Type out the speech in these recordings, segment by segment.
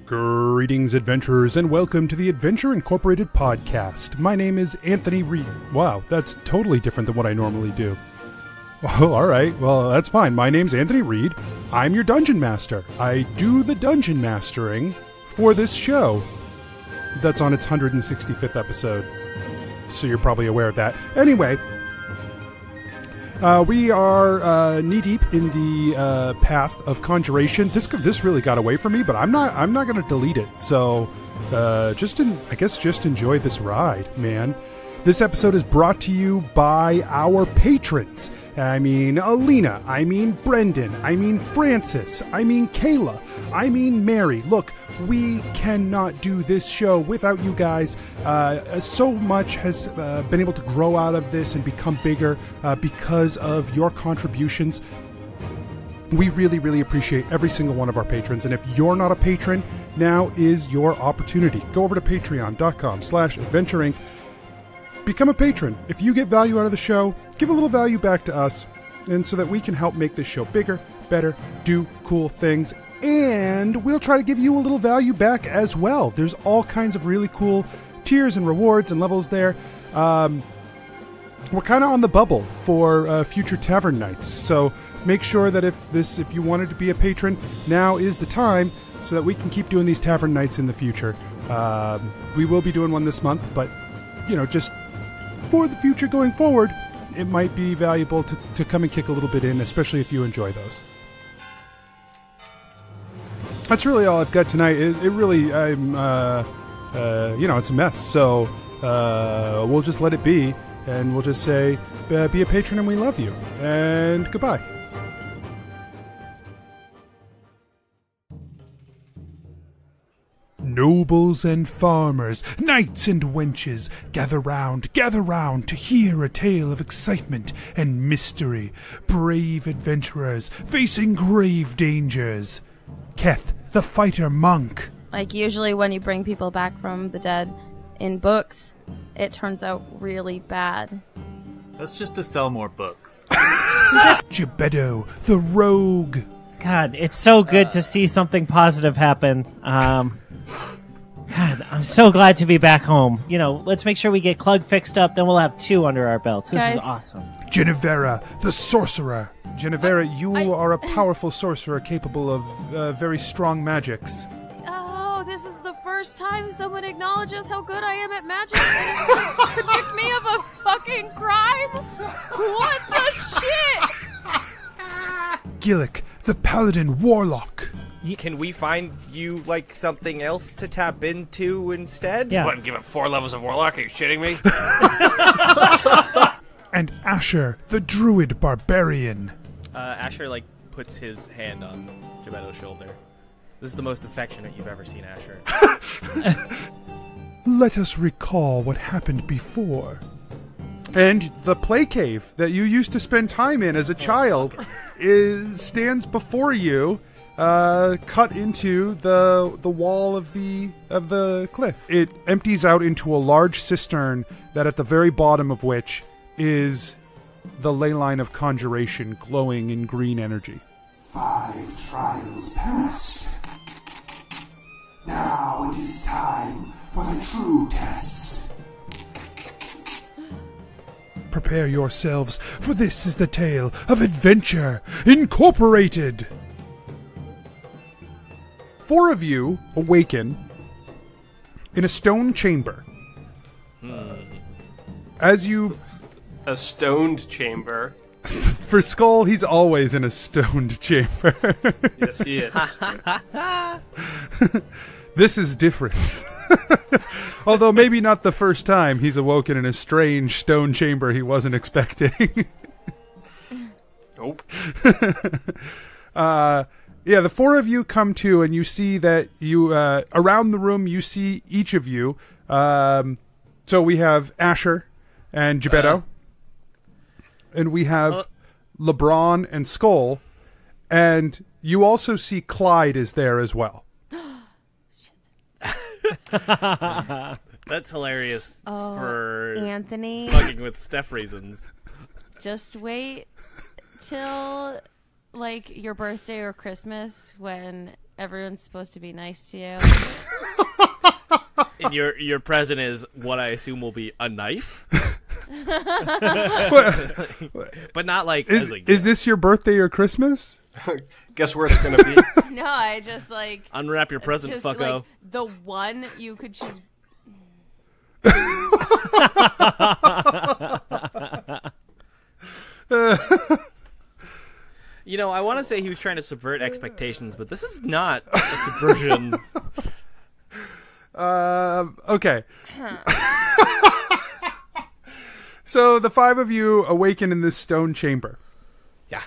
Greetings, adventurers, and welcome to the Adventure Incorporated podcast. My name is Anthony Reed. Wow, that's totally different than what I normally do. Oh, alright, well, that's fine. My name's Anthony Reed. I'm your Dungeon Master. I do the dungeon mastering for this show. That's on its 165th episode, so you're probably aware of that. Anyway, we are knee-deep in the path of Conjuration. This really got away from me, but I'm not going to delete it. So, just enjoy this ride, man. This episode is brought to you by our patrons. I mean Alina, I mean Brendan, I mean Francis, I mean Kayla, I mean Mary. Look, we cannot do this show without you guys. So much has been able to grow out of this and become bigger because of your contributions. We really, really appreciate every single one of our patrons. And if you're not a patron, now is your opportunity. Go over to patreon.com/adventureinc. Become a patron. If you get value out of the show, give a little value back to us, and so that we can help make this show bigger, better, do cool things, and we'll try to give you a little value back as well. There's all kinds of really cool tiers and rewards and levels there. We're kind of on the bubble for future tavern nights, so make sure that if you wanted to be a patron, now is the time, so that we can keep doing these tavern nights in the future. We will be doing one this month, but just for the future going forward, it might be valuable to come and kick a little bit in, especially if you enjoy those. That's really all I've got tonight. It's a mess. So we'll just let it be, and we'll just say, be a patron and we love you. And goodbye. Nobles and farmers, knights and wenches, gather round to hear a tale of excitement and mystery. Brave adventurers facing grave dangers. Keth, the fighter monk. Like, usually when you bring people back from the dead in books, it turns out really bad. That's just to sell more books. Jebeddo, the rogue. God, it's so good to see something positive happen. God, I'm so glad to be back home. Let's make sure we get Clug fixed up, then we'll have 2 under our belts. This is awesome. Jennuvera, the sorcerer. Jennuvera, you are a powerful sorcerer capable of very strong magics. Oh, this is the first time someone acknowledges how good I am at magic and convict me of a fucking crime? What the shit? Gillik, the paladin warlock. Can we find you, something else to tap into instead? Yeah. What, give it 4 levels of Warlock? Are you shitting me? And Asher, the druid barbarian. Asher, puts his hand on Jebeddo's shoulder. This is the most affectionate you've ever seen Asher. Let us recall what happened before. And the play cave that you used to spend time in as a child stands before you. Cut into the wall of the cliff. It empties out into a large cistern that at the very bottom of which is the ley line of Conjuration glowing in green energy. 5 trials past. Now it is time for the true test. Prepare yourselves, for this is the tale of Adventure Incorporated. 4 of you awaken in a stone chamber. As you... A stoned chamber. For Skull, he's always in a stoned chamber. Yes, he is. This is different. Although maybe not the first time he's awoken in a strange stone chamber he wasn't expecting. Nope. Yeah, the 4 of you come to, and you see that you, around the room, you see each of you. So we have Asher and Jebeddo. And we have LaBrawn and Skull. And you also see Clyde is there as well. That's hilarious for Anthony. fucking with Steph reasons. Just wait till, your birthday or Christmas when everyone's supposed to be nice to you. And your present is what I assume will be a knife, but not like as a gift. Is this your birthday or Christmas? Guess where it's gonna be? No, I just like Unwrap your present, just, fucko. like, the one you could choose. You know, I want to say he was trying to subvert expectations, but this is not a subversion. Okay. So the 5 of you awaken in this stone chamber. Yeah.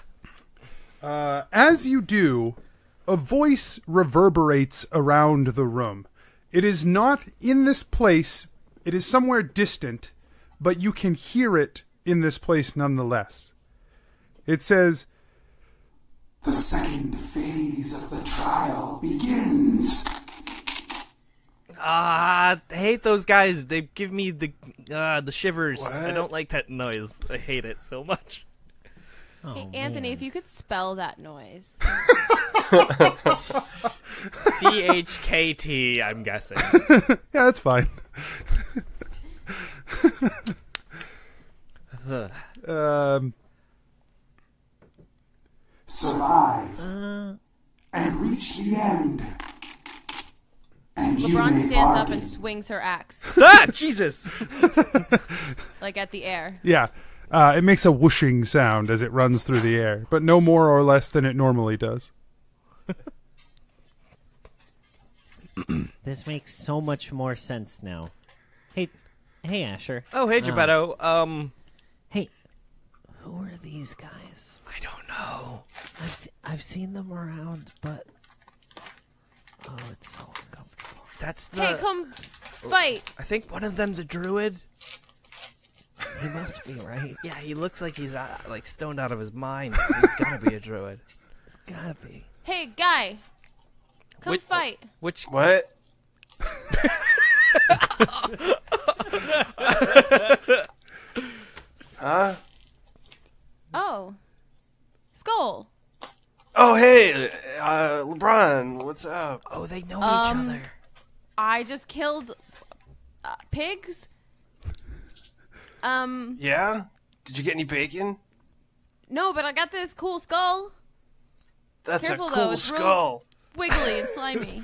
As you do, a voice reverberates around the room. It is not in this place. It is somewhere distant, but you can hear it in this place nonetheless. It says, The second phase of the trial begins. I hate those guys. They give me the shivers. What? I don't like that noise. I hate it so much. Oh, Hey, Anthony, man. if you could spell that noise. CHKT, I'm guessing. yeah, that's fine. Survive. And reach the end. And you LaBrawn may stands up bargain. and swings her axe, Ah, Jesus! like at the air. Yeah. It makes a whooshing sound as it runs through the air, but no more or less than it normally does. This makes so much more sense now. Hey, Asher. Oh, hey, Gebeddo. Hey, who are these guys? I don't know. I've seen them around, but it's so uncomfortable. That's the... Hey, come fight. I think one of them's a druid. He must be, right? Yeah, he looks like he's like stoned out of his mind. He's gotta be a druid. Gotta be. Hey, guy. Come Wait, fight. Which... What? Huh? Oh. Skull. Oh, hey, LaBrawn, what's up? Oh, they know each other. I just killed pigs. Yeah? Did you get any bacon? No, but I got this cool skull. That's Careful, a though, cool it's real- skull. Wiggly and slimy.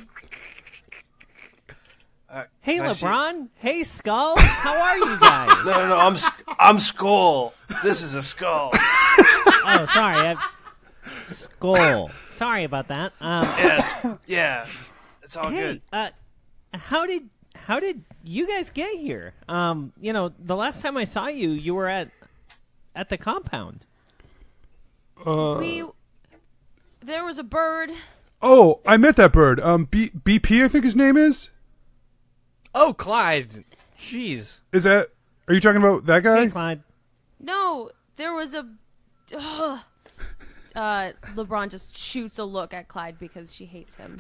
Hey, Can I see- LeBron. Hey, Skull. How are you guys? No, I'm Skull. This is a skull. Oh, sorry. Skull. Sorry about that. It's all Hey, good. how did you guys get here? The last time I saw you, you were at the compound. There was a bird. Oh, I met that bird. BP, I think his name is. Oh, Clyde. Jeez. Is that? Are you talking about that guy? Hey, Clyde. No, there was a. LeBron just shoots a look at Clyde because she hates him.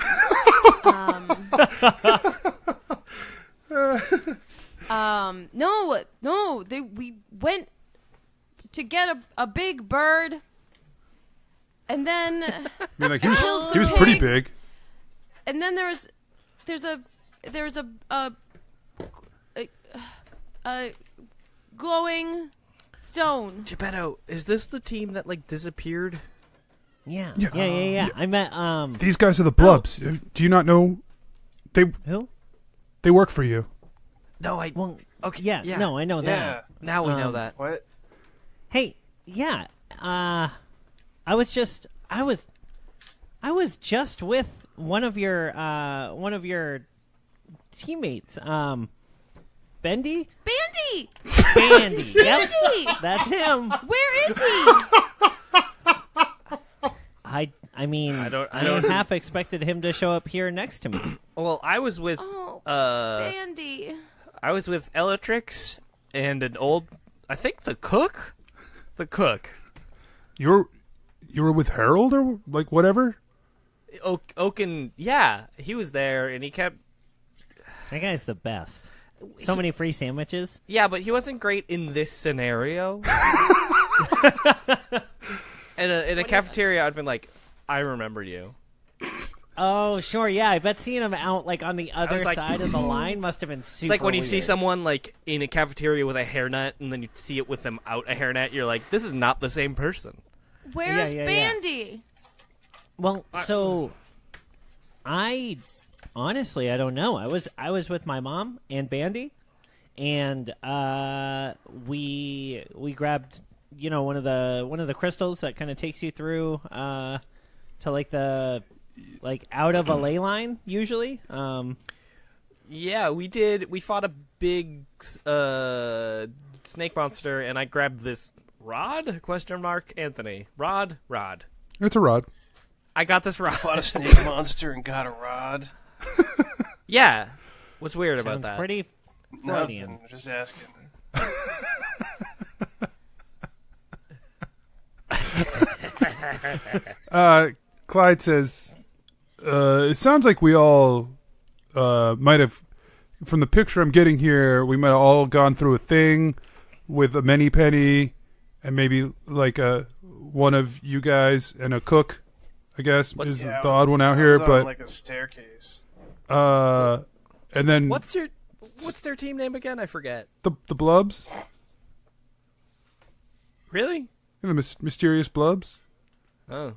No, we went to get a big bird, and then I mean, like killed some he was pretty pigs. big. and then there's a glowing stone. Gebeddo, is this the team that, like, disappeared? Yeah. Yeah. Yeah. I met These guys are the Blubs. Do you not know? who? They work for you. No, Well, Okay, yeah. No, I know Yeah. that. Now we know that. What? Hey, yeah. I was just with one of your teammates. Bendy? Bandy! Bandy. Yep. Bandy! That's him. Where is he? I mean, I don't- half expected him to show up here next to me. Well, I was with Oh, Uh, Bandy. I was with Elatrix and an old, I think the cook. The cook. You were with Harold or like whatever. Oaken, yeah, he was there and he kept. That guy's the best. So many free sandwiches. Yeah, but he wasn't great in this scenario. In a cafeteria, I'd been like, I remember you. Oh, sure, yeah. I bet seeing him out like on the other like, side of the line must have been super It's like when you weird. see someone like in a cafeteria with a hairnet, and then you see it with them out a hairnet. You're like, this is not the same person. Where's Yeah. Bandy? Well, so I honestly I don't know. I was with my mom and Bandy, and we grabbed one of the crystals that kind of takes you through to like the out of a ley line usually. Yeah, we did. We fought a big snake monster, and I grabbed this rod? ? Anthony. Rod. It's a rod. I got this rod. Fought a snake monster and got a rod. Yeah. What's weird about Sounds that? pretty Freudian. Nothing. Just asking. Clyde says, it sounds like we all might have, from the picture I'm getting here, we might have all gone through a thing with a many penny and maybe like one of you guys and a cook, I guess, is the odd one out here. But like a staircase. And then What's their team name again? I forget. the Blubs, Really? the mysterious Blubs. Oh.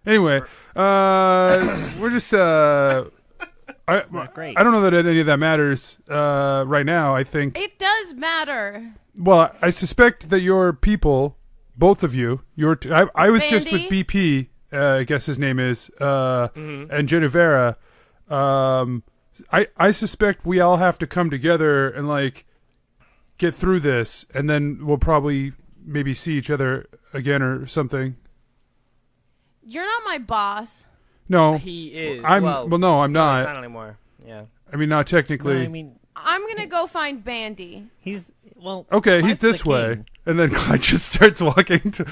Anyway, we're just not great. I don't know that any of that matters right now. I think. It does matter. Well, I suspect that your people, both of you, I was just with Bandy? BP, I guess his name is, and Jennuvera. I suspect we all have to come together and like get through this, and then we'll probably maybe see each other again or something. You're not my boss. No, He is. I'm. Well, No, I'm he's not. not anymore. Yeah. I mean, not technically. No, I mean, I'm gonna go find Bandy. he's Okay, Clyde's he's this the way. king. And then Clyde just starts walking to...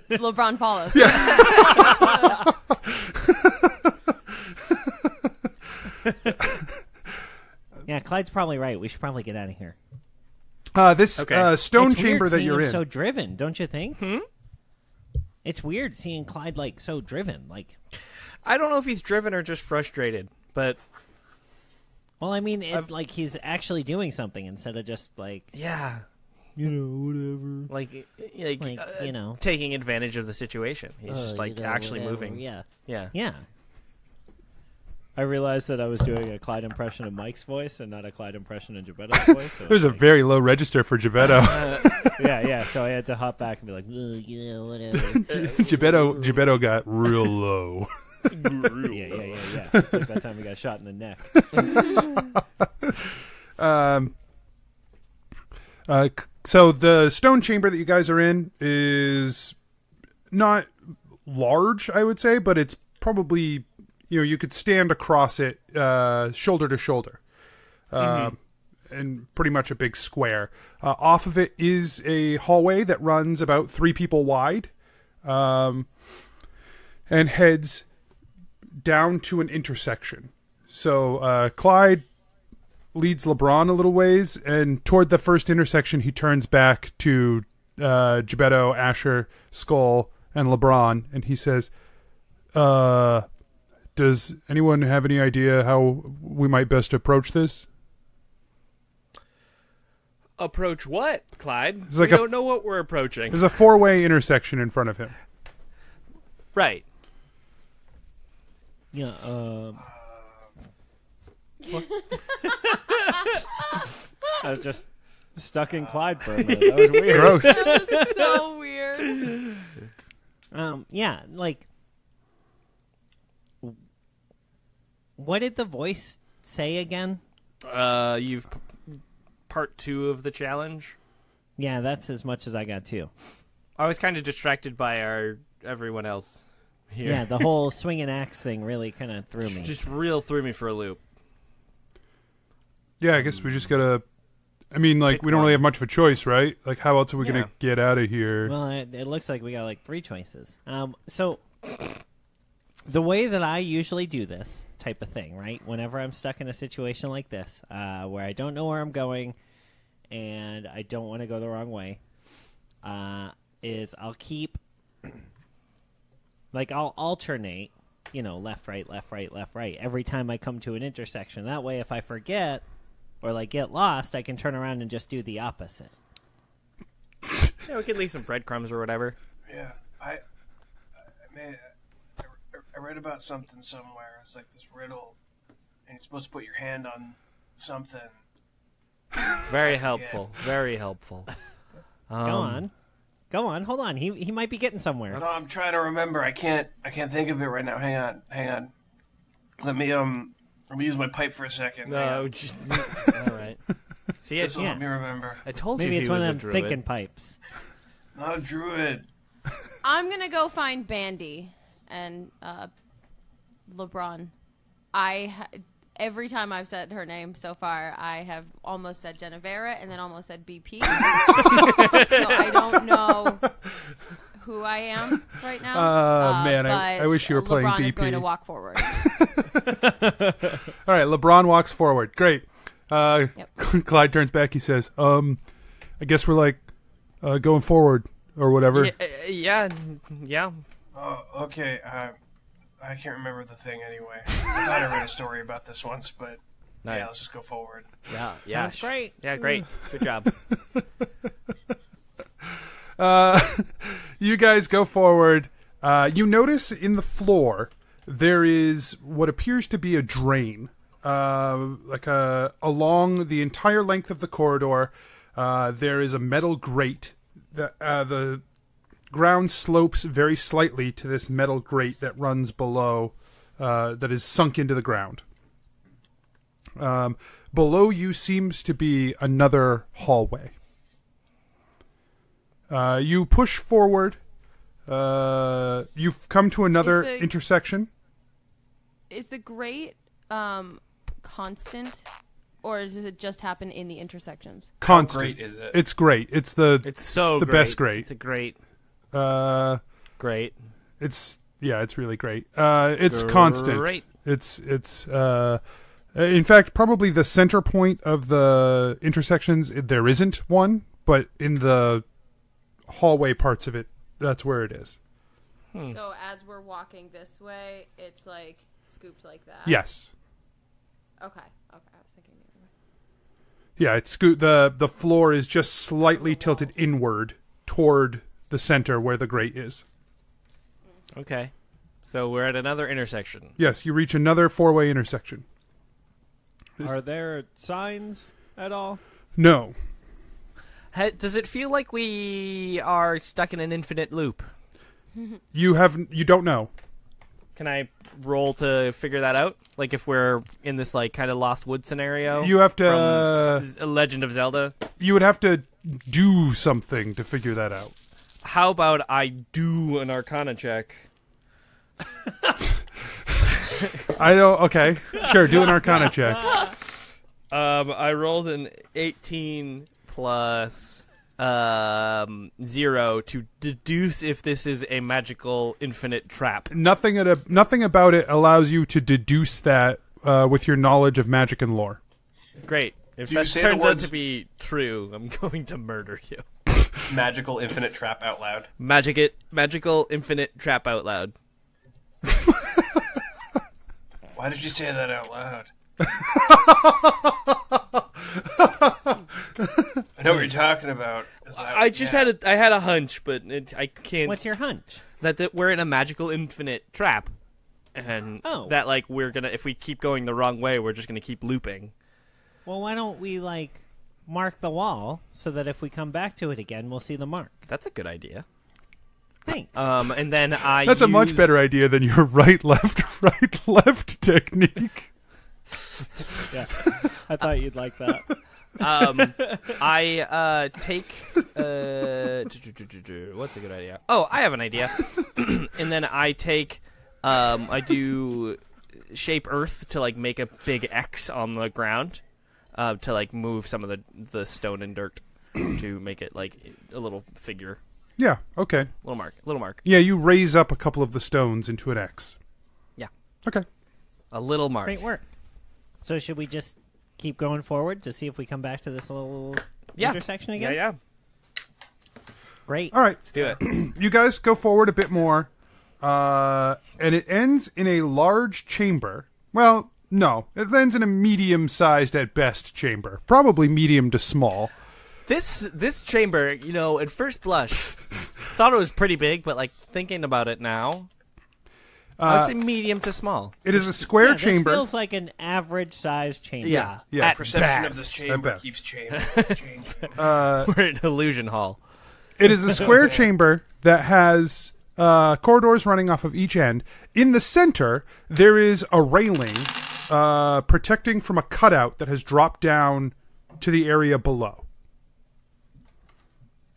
LaBrawn follows. Yeah, Clyde's probably right. We should probably get out of here. This Okay. stone It's chamber weird that seeing you're him in. so driven, don't you think? It's weird seeing Clyde like so driven. Like, I don't know if he's driven or just frustrated, but well, I mean, like he's actually doing something instead of just like yeah, whatever. like taking advantage of the situation. He's just like actually whatever. moving. Yeah. Yeah. I realized that I was doing a Clyde impression of Mike's voice and not a Clyde impression of Jebeddo's voice. So There's a very low register for Jebeddo. yeah. So I had to hop back and be like, whatever. Jebeddo got real low. yeah. It's like that time we got shot in the neck. So the stone chamber that you guys are in is not large, I would say, but it's probably, you could stand across it shoulder to shoulder. And pretty much a big square. Off of it is a hallway that runs about 3 people wide and heads down to an intersection. So Clyde leads LaBrawn a little ways, and toward the first intersection, he turns back to Jebeddo, Asher, Skull, and LaBrawn, and he says, does anyone have any idea how we might best approach this? Approach what, Clyde? It's like we don't know what we're approaching. There's a 4-way intersection in front of him. Right. Yeah. I was just stuck in Clyde for a minute. That was weird. Gross. That was so weird. Yeah, like, what did the voice say again? You've part 2 of the challenge. Yeah, that's as much as I got too. I was kind of distracted by everyone else here. Yeah, the whole swinging axe thing really kind of threw me. Just real threw me for a loop. Yeah, I guess we just gotta... I mean, like, Pick we don't one. really have much of a choice, right? Like, how else are we Yeah. gonna get out of here? Well, it looks like we got like 3 choices. So the way that I usually do this type of thing, right? Whenever I'm stuck in a situation like this, where I don't know where I'm going and I don't want to go the wrong way, is I'll keep Like, I'll alternate, left, right, left, right, left, right, every time I come to an intersection. That way, if I forget or, like, get lost, I can turn around and just do the opposite. Yeah, we could leave some breadcrumbs or whatever. Yeah, I read about something somewhere. It's like this riddle, and you're supposed to put your hand on something. Very helpful. Very helpful. Go on. Hold on. He might be getting somewhere. No, I'm trying to remember. I can't think of it right now. Hang on. Let me use my pipe for a second. No, just all right. See, this will help me remember. I told Maybe you it's he one was of a them druid. thinking pipes. Not a druid. I'm gonna go find Bandy and LaBrawn. Every time I've said her name so far, I have almost said Jennuvera and then almost said BP. So I don't know who I am right now. Man, I wish you were playing LaBrawn BP. is going to walk forward. All right, LaBrawn walks forward. Great. Yep. Clyde turns back. He says, I guess we're like going forward or whatever. Yeah. Oh, okay. I can't remember the thing anyway. I thought I read a story about this once, but Nice. yeah, let's just go forward. Yeah. Sounds great. Yeah, great. Good job. You guys go forward. You notice in the floor there is what appears to be a drain, along the entire length of the corridor. There is a metal grate. The ground slopes very slightly to this metal grate that runs below, that is sunk into the ground. Below you seems to be another hallway. You push forward. You've come to another intersection. Is the grate constant, or does it just happen in the intersections? Constant. How great is it? It's great. It's the best grate. It's a great. Great. It's really great. It's constant. Great. It's in fact probably the center point of the intersections. There isn't one, but in the hallway parts of it, that's where it is. So as we're walking this way, it's like scooped like that. Yes. Okay. I was thinking the other way. Yeah, it's the floor is just slightly tilted inward toward the center where the grate is. Okay. So we're at another intersection. Yes, you reach another four-way intersection. Are there signs at all? No. Does it feel like we are stuck in an infinite loop? You don't know. Can I roll to figure that out? Like if we're in this like kind of Lost Wood scenario? You have to from Legend of Zelda? You would have to do something to figure that out. How about I do an Arcana check? Okay. Sure, do an Arcana check. I rolled an 18 plus 0 to deduce if this is a magical infinite trap. Nothing about it allows you to deduce that with your knowledge of magic and lore. Great. If Do you that say the turns out words- to be true, I'm going to murder you. Magical infinite trap out loud. Magical infinite trap out loud. Why did you say that out loud? I know what you're talking about. I had a hunch, but I can't. What's your hunch? That we're in a magical infinite trap, and that like we're gonna, if we keep going the wrong way, we're just gonna keep looping. Well, why don't we mark the wall so that if we come back to it again, we'll see the mark? That's a good idea. Thanks. And then That's a much better idea than your right left technique. Yeah, I thought you'd like that. I take what's a good idea? Oh, I have an idea. And then I take I do shape earth to like make a big X on the ground to like move some of the stone and dirt to make it like a little figure. Yeah, okay. Little mark. Yeah, you raise up a couple of the stones into an X. Yeah. Okay. A little mark. Great work. So should we just keep going forward to see if we come back to this little intersection again? Yeah. Great. All right. Let's do it. You guys go forward a bit more. and it ends in a large chamber. Well, no, it ends in a medium-sized at best chamber, probably medium to small. This chamber, at first blush, thought it was pretty big, but like thinking about it now, I would say medium to small. It is a square chamber. This feels like an average-sized chamber. Yeah. Yeah. Perception of best. this chamber best. keeps changing. We're in illusion hall. It is a square chamber that has corridors running off of each end. In the center, there is a railing protecting from a cutout that has dropped down to the area below.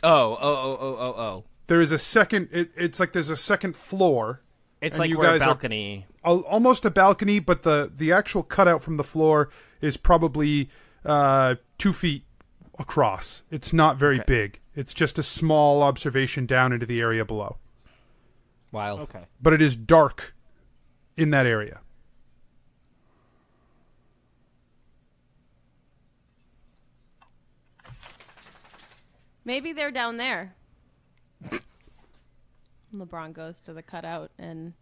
Oh. There is a second. It's like there's a second floor. It's and like you we're a guys are balcony. almost a balcony, but the actual cutout from the floor is probably 2 feet across. It's not very big. It's just a small observation down into the area below. Wild. Okay. But it is dark in that area. Maybe they're down there. LaBrawn goes to the cutout and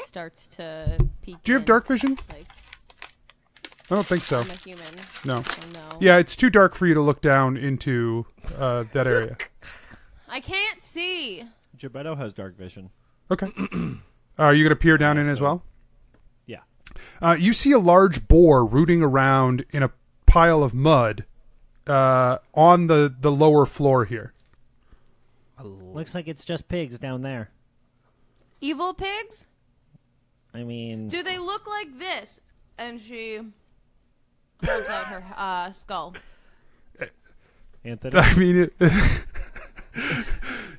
starts to peek. Do you have in. dark vision? Like, I don't think so. I'm a human. No. So no. Yeah, it's too dark for you to look down into that area. I can't see. Gebeddo has dark vision. Okay. Are you going to peer down in as well? Yeah. You see a large boar rooting around in a pile of mud on the lower floor here. Looks like it's just pigs down there. Evil pigs? I mean... Do they look like this? And she holds out her skull. Anthony? I mean,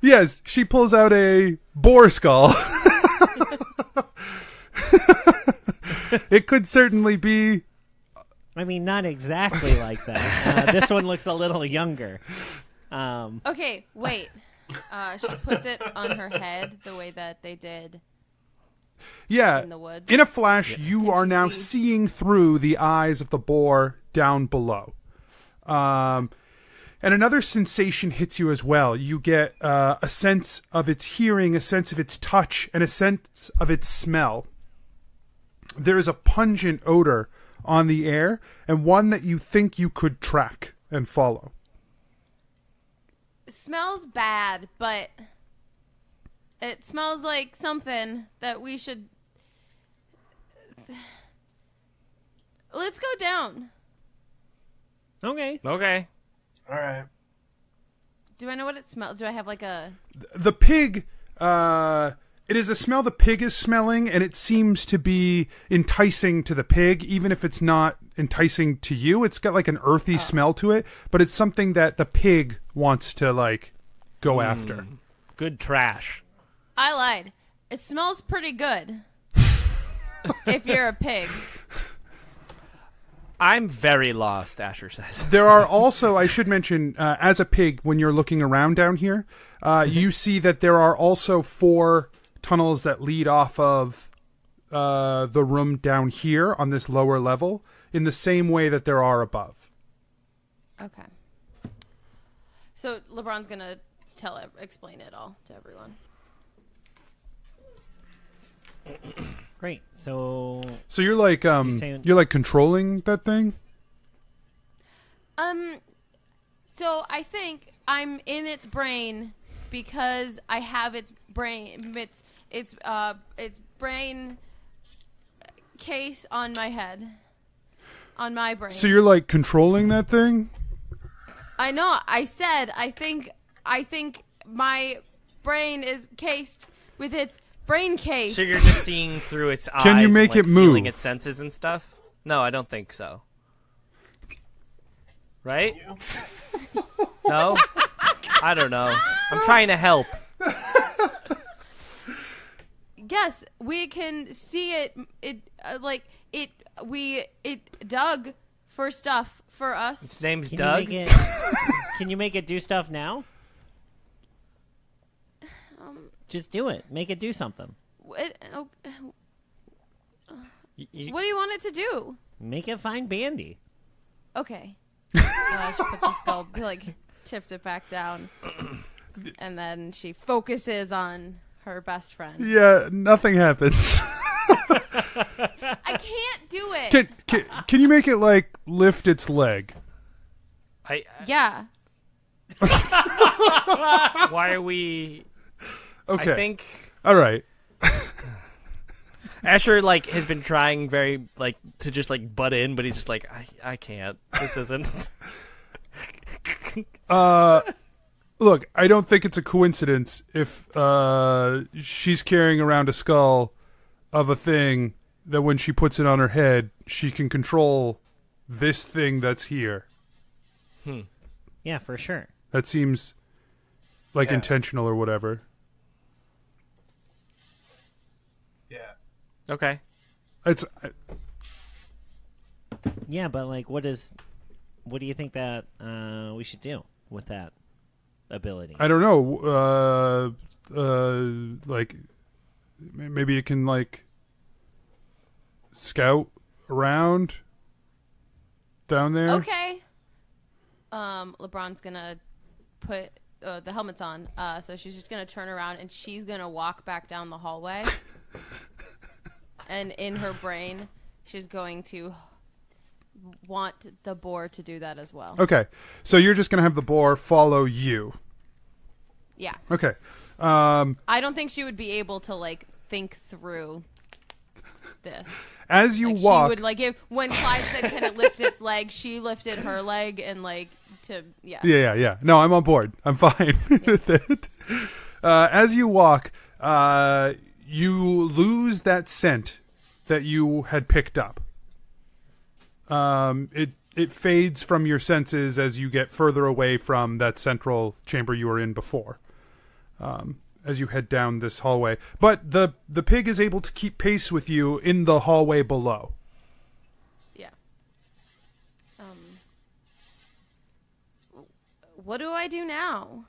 yes, she pulls out a boar skull. It could certainly be. I mean, not exactly like that. This one looks a little younger. Okay, wait. She puts it on her head the way that they did Yeah, in the woods. in a flash, you Can are she now see? seeing through the eyes of the boar down below. And another sensation hits you as well. You get a sense of its hearing, a sense of its touch, and a sense of its smell. There is a pungent odor on the air, and one that you think you could track and follow. It smells bad, but it smells like something that we should... Let's go down. Okay. Okay. All right. Do I know what it smells? Do I have like a... The pig, it is a smell the pig is smelling, and it seems to be enticing to the pig, even if it's not enticing to you. It's got like an earthy smell to it, but it's something that the pig wants to like go after. Good trash. I lied. It smells pretty good. If you're a pig. I'm very lost, Asher says. There are also, I should mention, as a pig, when you're looking around down here, you see that there are also 4 tunnels that lead off of the room down here on this lower level, in the same way that there are above. Okay. So LeBron's gonna explain it all to everyone. Great. So So you're like controlling that thing? So I think I'm in its brain because I have its brain, its brain case on my head, on my brain. So you're like controlling that thing? I know. I said I think my brain is cased with its brain case. So you're just seeing through its eyes. Can you make and, like, it move? Feeling its senses and stuff? No, I don't think so. Right? No? I don't know. I'm trying to help. Yes, we can see it. It dug for stuff for us. Its name's can Doug. you make it? Can you make it do stuff now? Just do it. Make it do something. What You- do you want it to do? Make it find Bandy. Okay. She puts the skull, like, tipped it back down. And then she focuses on her best friend. Yeah, nothing happens. I can't do it. Can you make it like lift its leg? Yeah. Why are we? Okay. I think All right. Asher like has been trying very like to just like butt in, but he's just like I can't. This isn't. Look, I don't think it's a coincidence if she's carrying around a skull of a thing that when she puts it on her head, she can control this thing that's here. Yeah, for sure. That seems like intentional or whatever. Yeah. Okay. It's Yeah, but like, what do you think that we should do with that ability? I don't know. Like maybe it can like scout around down there. Okay. LaBrawn's gonna put the helmets on, so she's just gonna turn around and she's gonna walk back down the hallway. And in her brain, she's going to want the boar to do that as well. Okay, so you're just gonna have the boar follow you. Yeah. Okay. I don't think she would be able to like think through this. As you Like, walk, she would like when Clyde said, "Can it lift its leg?" She lifted her leg and like to Yeah. No, I'm on board. I'm fine with it. As you walk, you lose that scent that you had picked up. It fades from your senses as you get further away from that central chamber you were in before. As you head down this hallway, but the pig is able to keep pace with you in the hallway below. Yeah. What do I do now?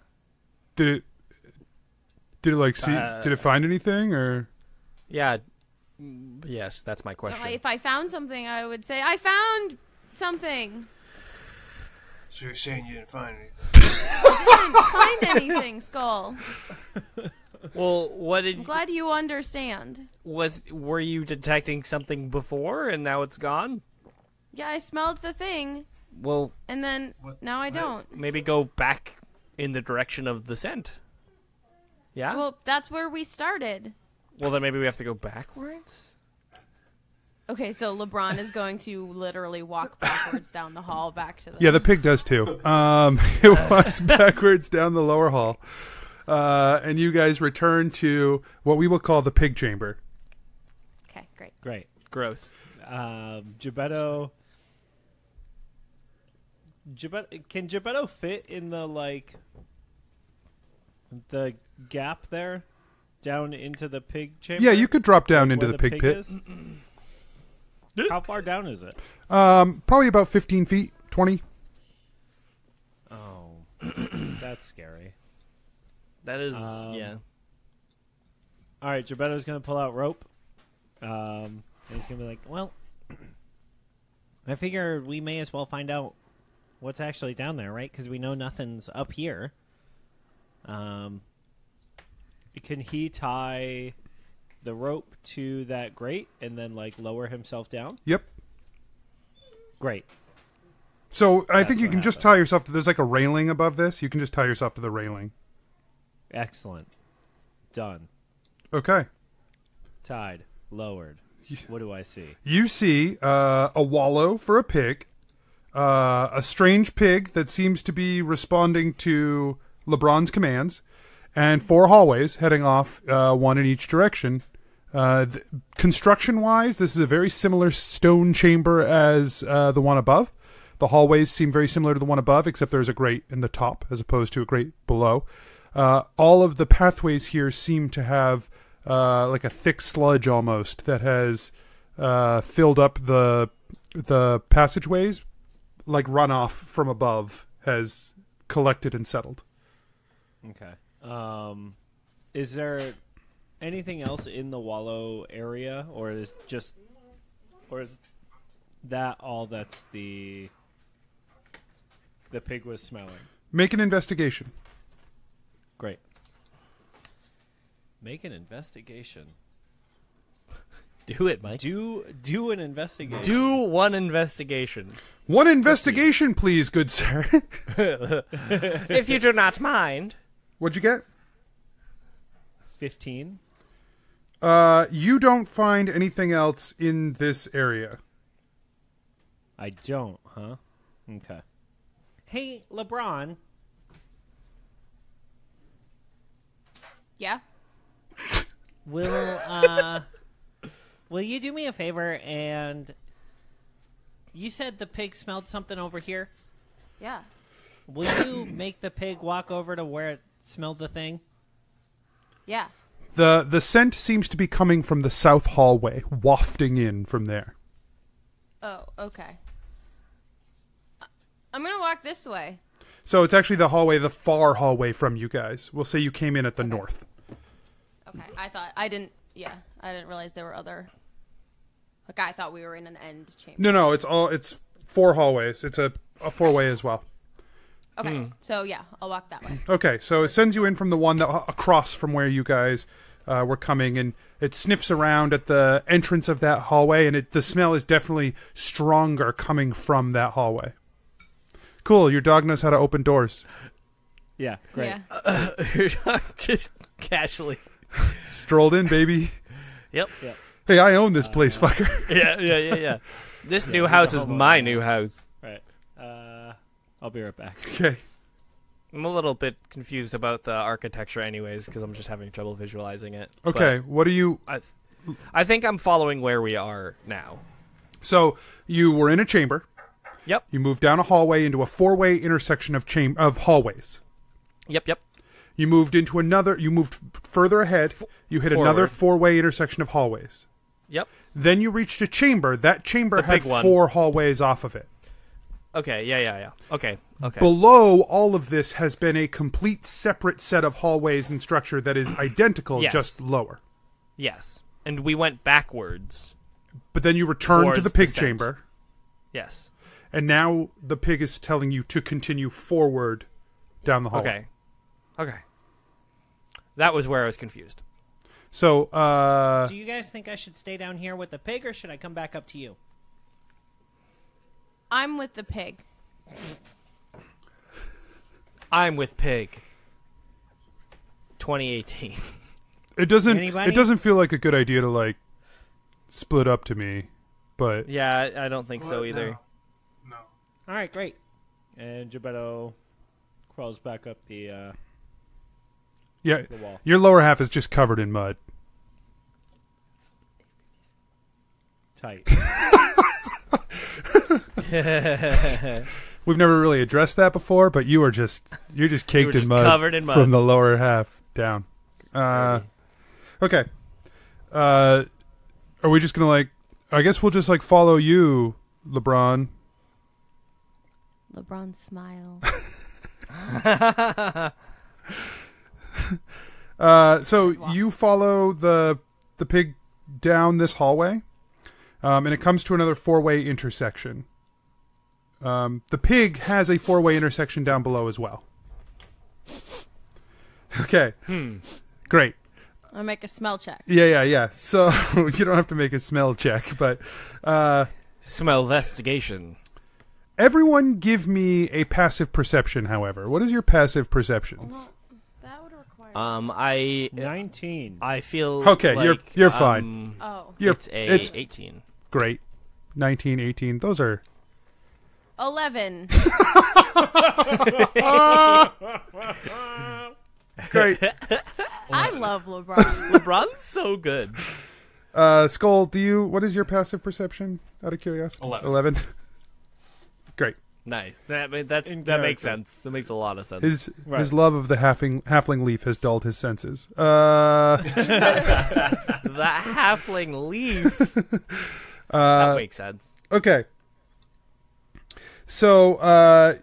Did it like see? Did it find anything or? Yeah. Yes, that's my question. No, if I found something, I would say I found something. So you're saying you didn't find anything? I didn't find anything, Skull. Well, what did? I'm glad you understand. Were you detecting something before and now it's gone? Yeah, I smelled the thing, Well, and then now I don't. maybe go back in the direction of the scent. Yeah? Well, that's where we started. Well, then maybe we have to go backwards? Okay, so LaBrawn is going to literally walk backwards down the hall back to the... Yeah, the pig does too. It walks backwards down the lower hall. And you guys return to what we will call the pig chamber. Okay, great. Great. Gross. Gebeddo. Can Gebeddo fit in the the gap there down into the pig chamber? Yeah, you could drop down into where the pig pit. is? How far down is it? Probably about 15 feet, 20. Oh, that's scary. That is, yeah. All right, Gebeddo's going to pull out rope. And he's going to be like, well, I figure we may as well find out what's actually down there, right? Because we know nothing's up here. Can he tie the rope to that grate and then lower himself down? Yep. Great. So I think you what can just happened. tie yourself to, there's like a railing above this. You can just tie yourself to the railing. Excellent. Done. Okay. Tied. Lowered. What do I see? You see a wallow for a pig, a strange pig that seems to be responding to LaBrawn's commands, and 4 hallways heading off, one in each direction. Construction-wise, this is a very similar stone chamber as the one above. The hallways seem very similar to the one above, except there's a grate in the top as opposed to a grate below. All of the pathways here seem to have like a thick sludge almost that has filled up the passageways, like runoff from above has collected and settled. Okay. Is there anything else in the wallow area, or is that all that's the pig was smelling? Make an investigation. Great. Make an investigation. Do it, Mike. Do an investigation. Do one investigation. One investigation, please, good sir. If you do not mind. What'd you get? 15. You don't find anything else in this area. I don't, huh? Okay. Hey, LaBrawn. Yeah. Will you do me a favor and you said the pig smelled something over here? Yeah. Will you make the pig walk over to where it smelled the thing? Yeah. The scent seems to be coming from the south hallway, wafting in from there. Oh, okay. I'm gonna walk this way. So it's actually the hallway, the far hallway from you guys. We'll say you came in at the north. Okay. I didn't realize there were other. Like I thought we were in an end chamber. No, it's 4 hallways. It's a 4-way as well. Okay. So yeah, I'll walk that way. Okay, so it sends you in from the one that across from where you guys were coming, and it sniffs around at the entrance of that hallway, and the smell is definitely stronger coming from that hallway. Cool, your dog knows how to open doors. Yeah, great. Yeah. Your dog just casually Strolled in, baby. Yep. Hey, I own this place, fucker. Yeah. This new house is my new house. Right. I'll be right back. Okay. I'm a little bit confused about the architecture anyways, because I'm just having trouble visualizing it. Okay, what do you... I think I'm following where we are now. So, you were in a chamber. Yep. You moved down a hallway into a 4-way intersection of hallways. Yep. You moved into another... You moved further ahead. You hit another 4-way intersection of hallways. Yep. Then you reached a chamber. That chamber had big one. 4 hallways off of it. Okay, yeah. Okay. Below all of this has been a complete separate set of hallways and structure that is identical, Yes. just lower. Yes. And we went backwards. But then you returned to Towards the pig descent. chamber, Yes. and now the pig is telling you to continue forward down the hallway. Okay. That was where I was confused. So, Do you guys think I should stay down here with the pig, or should I come back up to you? I'm with the pig. I'm with Pig. 2018. it doesn't Anybody? it doesn't feel like a good idea to like split up to me, but Yeah, I don't think so either. No. All right, great. And Gebetto crawls back up the yeah, wall. your lower half is just covered in mud. Tight. We've never really addressed that before, but you're just caked just in mud, covered in mud. from the lower half down. Okay. Are we just gonna like? I guess we'll just like follow you, LaBrawn. LaBrawn smile. So you follow the pig down this hallway, and it comes to another 4-way intersection. The pig has a 4-way intersection down below as well. Okay. Great. I'll make a smell check. Yeah. So you don't have to make a smell check, but Smell investigation. everyone give me a passive perception, however. What is your passive perceptions? That would require. I 19. I feel Okay, like, you're fine. Oh. It's 18. Great. 19, 18, those are... 11. Great. I love LeBron. LeBron's so good. Skull, what is your passive perception, out of curiosity? 11. Great. Nice. That makes character. sense. That makes a lot of sense. His love of the halfling leaf has dulled his senses. The halfling leaf. That makes sense. Okay. So,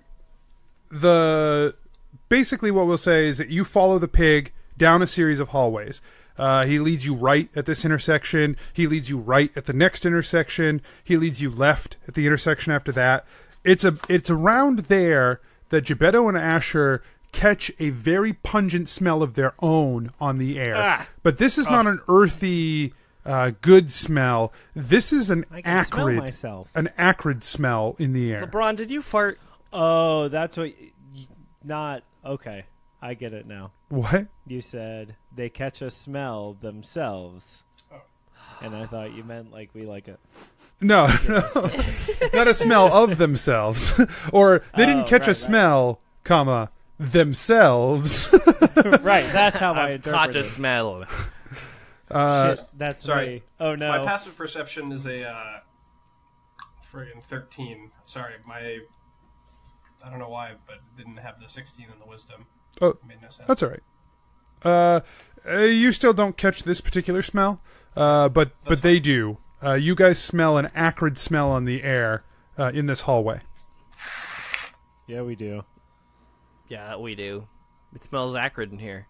basically what we'll say is that you follow the pig down a series of hallways. He leads you right at this intersection. He leads you right at the next intersection. He leads you left at the intersection after that. It's around there that Gebetto and Asher catch a very pungent smell of their own on the air. Ah. But this is not an earthy, good smell. This is I can smell myself. an acrid smell in the air. LaBrawn, did you fart? Oh, that's what. Not okay. I get it now. What? You said they catch a smell themselves, and I thought you meant like we like a. No, not a smell of themselves, or they didn't catch a right. smell, comma themselves. Right, that's how I I've caught interpret a it. smell. Shit, that's Sorry. me. Oh no. My passive perception is a friggin' 13. Sorry, I don't know why, but it didn't have the 16 in the wisdom. Oh, It made no sense. that's all right. You still don't catch this particular smell, but they do. You guys smell an acrid smell on the air in this hallway. Yeah, we do. Yeah, we do. It smells acrid in here.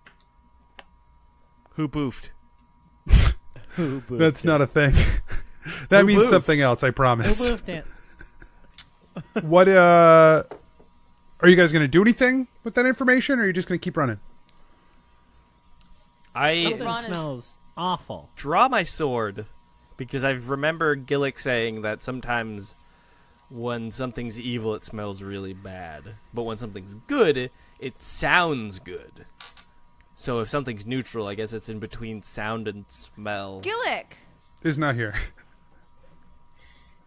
Who boofed? Who boofed That's it? not a thing. That Who means boofed? something else, I Who promise. boofed it? What, are you guys going to do anything with that information, or are you just going to keep running? I Something LaBrawn is- smells awful. draw my sword because I remember Gillik saying that sometimes when something's evil, it smells really bad. But when something's good, it sounds good. So if something's neutral, I guess it's in between sound and smell. Gillik. Is not here.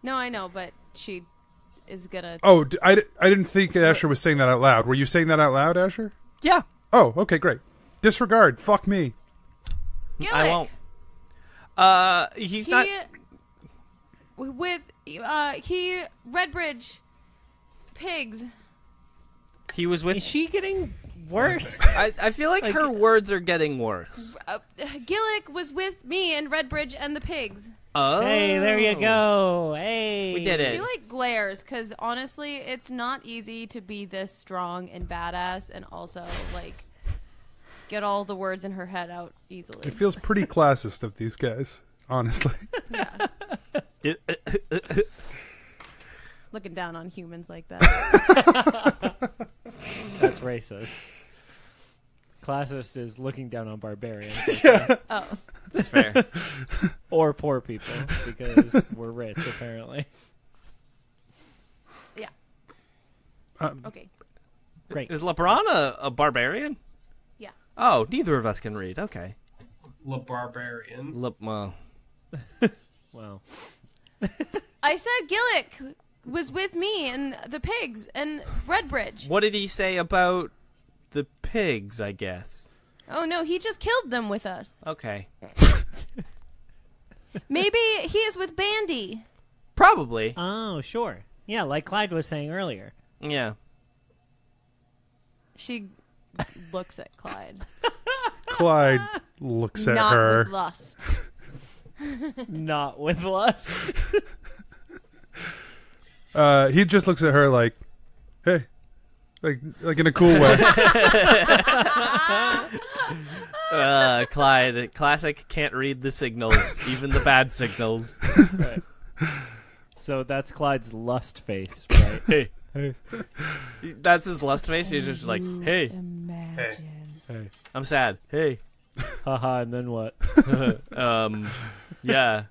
No, I know, but she is gonna. Oh, I didn't think Asher was saying that out loud. Were you saying that out loud, Asher? Yeah, Oh, okay, great. Disregard. Fuck me. Gillik. I won't. He's not. With Redbridge pigs. He was Is with. she getting worse? I feel like her words are getting worse. Gillik was with me and Redbridge and the pigs. Oh, Hey, there you go. Hey, We did it. She like glares because honestly, it's not easy to be this strong and badass and also like get all the words in her head out easily. It feels pretty classist of these guys, honestly. Yeah, looking down on humans like that. That's racist. Classist is looking down on barbarians Oh, That's fair. or poor people because we're rich, apparently. yeah. Um, Okay. Great. Is LaBrawn a barbarian? Yeah. Oh, neither of us can read. Okay. Le Barbarian. Well, Well, I said Gillik was with me and the pigs and Redbridge. what did he say about the pigs? I guess. Oh no, he just killed them with us. Okay. Maybe he is with Bandy. Probably. oh, sure. Yeah, like Clyde was saying earlier. Yeah. She looks at Clyde. Clyde looks at Not her. with lust. Not with lust. He just looks at her like, "Hey," like in a cool way. Clyde, classic. Can't read the signals, even the bad signals. Right. So that's Clyde's lust face, right? Hey, Hey. that's his lust face. He's just like, hey, Imagine. Hey. I'm sad. Hey, Haha, and then what? yeah.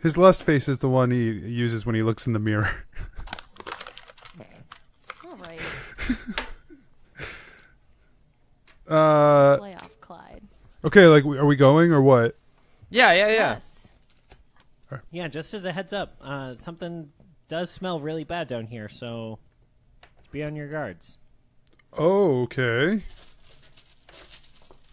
His lust face is the one he uses when he looks in the mirror. All right. Play off Clyde. Okay, like, are we going or what? Yeah. Yes. Yeah, just as a heads up, something does smell really bad down here, so be on your guards. Oh, okay.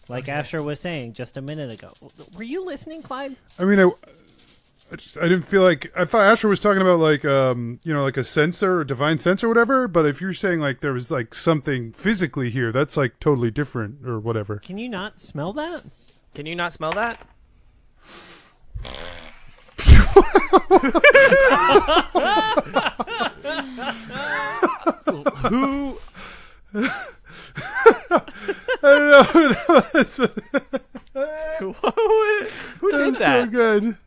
Like Asher was saying just a minute ago. Were you listening, Clyde? I mean, I didn't feel like, I thought Asher was talking about like like a sensor, a divine sense or whatever. But if you're saying like there was like something physically here, that's like totally different or whatever. Can you not smell that? Can you not smell that? Who? I don't know who that was, but Who did that's that? so good.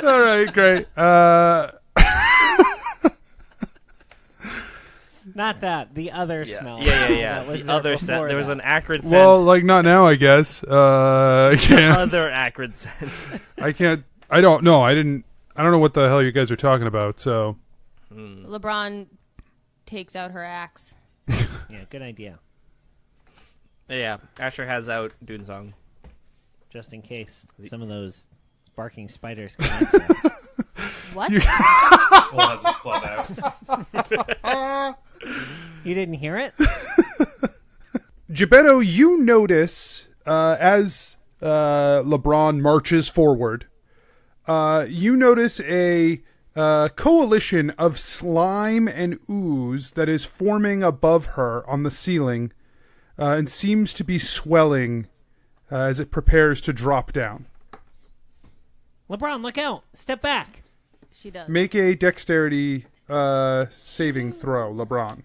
All right, great. Not that. The other Yeah. smell. Yeah. That was The there other scent. before There was that. an acrid scent. Well, like not now, I guess. I can't. Other acrid scent. I can't. I don't know. I don't know what the hell you guys are talking about. So LaBrawn takes out her axe. Yeah, good idea. Yeah, Asher has out Doonsong. Just in case some of those barking spiders come after us. What? Bull has his club out. You didn't hear it? Jebeddo, you notice as LaBrawn marches forward, you notice a coalition of slime and ooze that is forming above her on the ceiling and seems to be swelling as it prepares to drop down. LaBrawn, look out. Step back. She does. Make a dexterity saving throw, LaBrawn.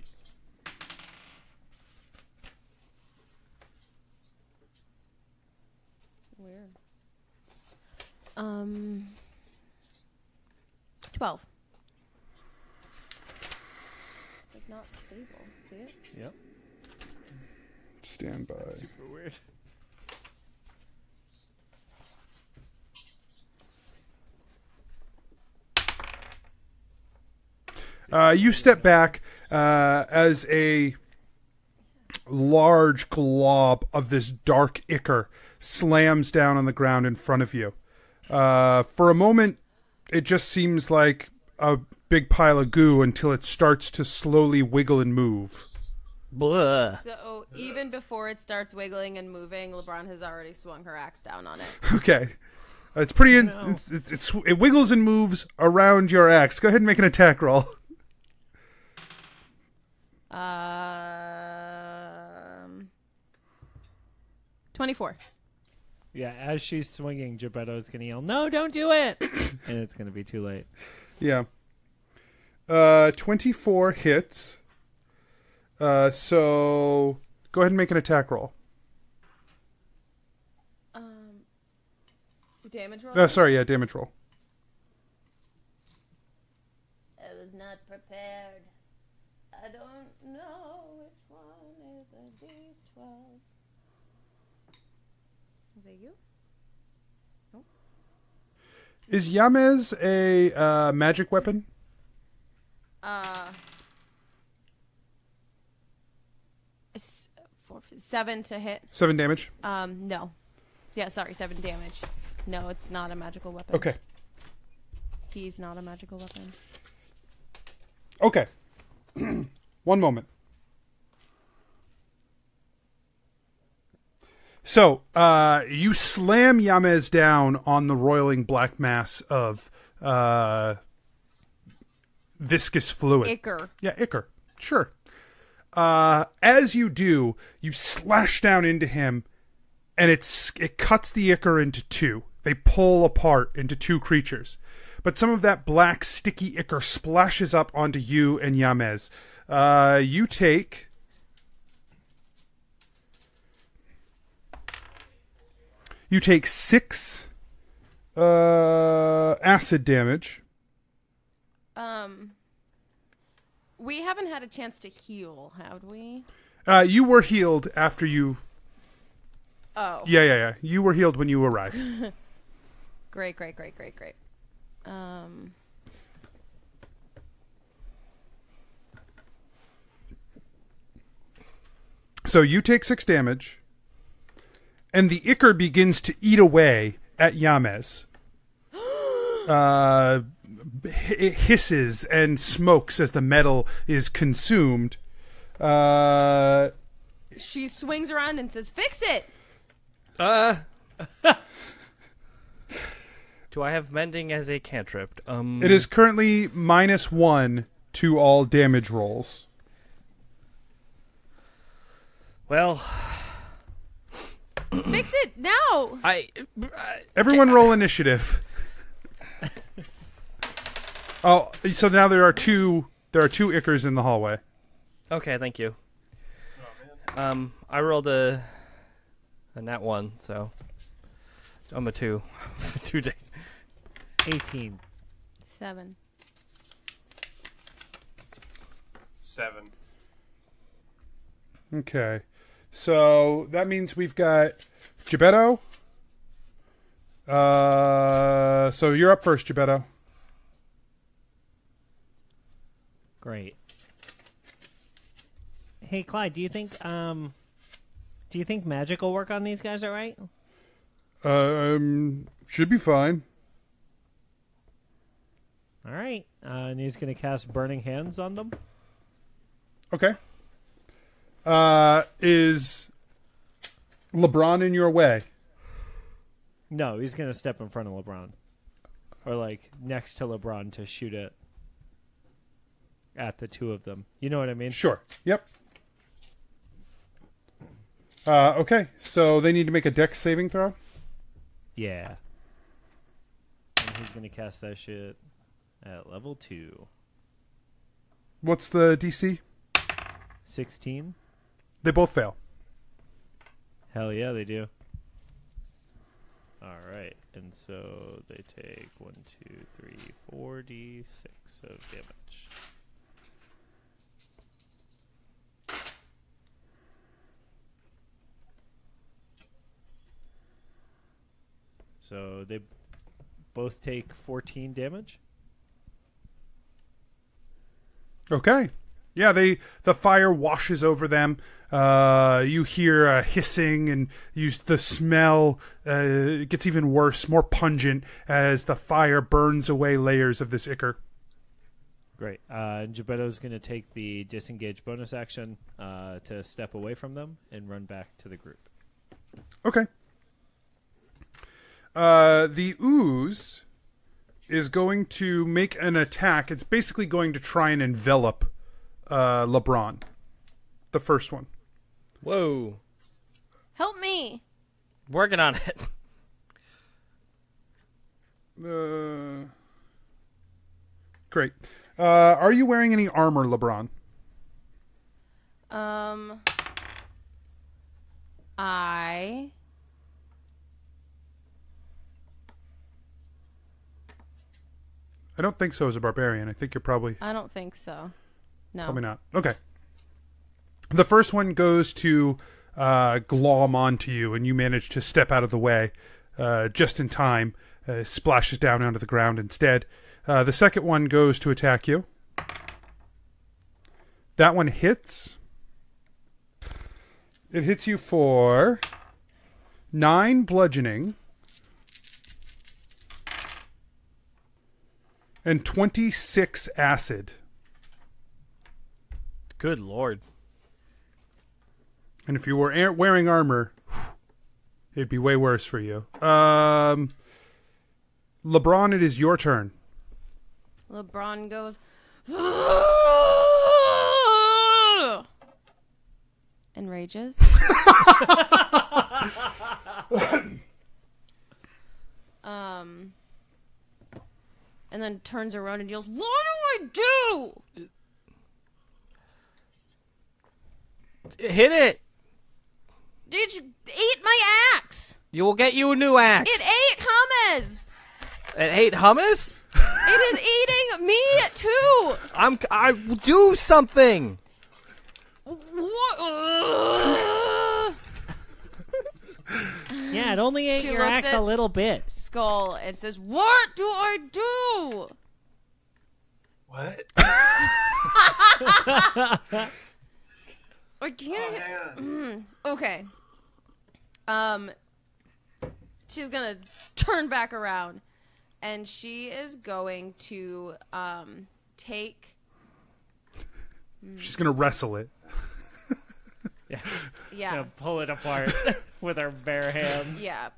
Weird. 12. Like not stable. See it? Yep. Stand by. Super weird. You step back as a large glob of this dark ichor slams down on the ground in front of you. For a moment, it just seems like a big pile of goo until it starts to slowly wiggle and move. Blah. So even before it starts wiggling and moving, LaBrawn has already swung her axe down on it. Okay. It's pretty... it wiggles and moves around your axe. Go ahead and make an attack roll. 24. Yeah, as she's swinging, Jebeddo's going to yell, "No, don't do it!" And it's going to be too late. Yeah. 24 hits. So go ahead and make an attack roll. Damage roll? Damage roll. I was not prepared. I don't know which one is a D12. Is it you? Is Yamez a magic weapon? 7 to hit. 7 damage? No. Yeah, sorry, 7 damage. No, it's not a magical weapon. Okay. He's not a magical weapon. Okay. One moment. So, you slam Yamez down on the roiling black mass of viscous fluid. Ichor. Yeah, ichor. Sure. As you do, you slash down into him, and it cuts the ichor into two. They pull apart into two creatures. But some of that black, sticky ichor splashes up onto you and Yamez. You take... You take 6 acid damage. We haven't had a chance to heal, have we? You were healed after you... Oh. Yeah. You were healed when you arrived. Great. So you take 6 damage, and the ichor begins to eat away at Yamez. It hisses and smokes as the metal is consumed. She swings around and says, "Fix it!" Do I have mending as a cantrip? It is currently -1 to all damage rolls. Well, Fix it now! Everyone roll initiative. Oh, so now there are two ichors in the hallway. Okay, thank you. I rolled a nat 1, so I'm a 2. 2 day. 18. 7. 7. Okay. So that means we've got Gebeddo. So you're up first, Gebeddo. Great. Hey, Clyde, do you think magic will work on these guys all right? Should be fine. All right. And he's going to cast Burning Hands on them. Okay. Is LaBrawn in your way? No, he's going to step in front of LaBrawn. Or, like, next to LaBrawn to shoot it at the two of them. You know what I mean? Sure. Yep. Okay, so they need to make a dex saving throw? Yeah. And he's going to cast that shit at level 2. What's the DC? 16. They both fail. Hell yeah, they do. All right. And so they take 1, 2, 3, 4d6 of damage. So they both take 14 damage. Okay. Yeah, the fire washes over them. You hear a hissing, and the smell gets even worse, more pungent, as the fire burns away layers of this ichor. Great. Gebeddo's going to take the disengage bonus action to step away from them and run back to the group. Okay. The ooze is going to make an attack. It's basically going to try and envelop LaBrawn. The first one. Whoa. Help me. Working on it. Great. Are you wearing any armor, LaBrawn? I don't think so as a barbarian. I think you're probably... I don't think so. No. Probably not. Okay. The first one goes to glom onto you, and you manage to step out of the way just in time. Splashes down onto the ground instead. The second one goes to attack you. That one hits. It hits you for 9 bludgeoning and 26 acid. Good lord. And if you were wearing armor, it'd be way worse for you. LaBrawn, it is your turn. LaBrawn goes... and rages. And then turns around and yells, "What do I do?" Hit it. Did you eat my axe? You will get you a new axe. It ate hummus. It ate hummus? It is eating me too. I will do something. What? Yeah, it only ate She your looks axe a at little bit. Skull and says, "What do I do?" What? I can't. Hang on. Okay. She's gonna turn back around, and she is going to take. She's going to wrestle it. Yeah. Gonna pull it apart with her bare hands. Yeah.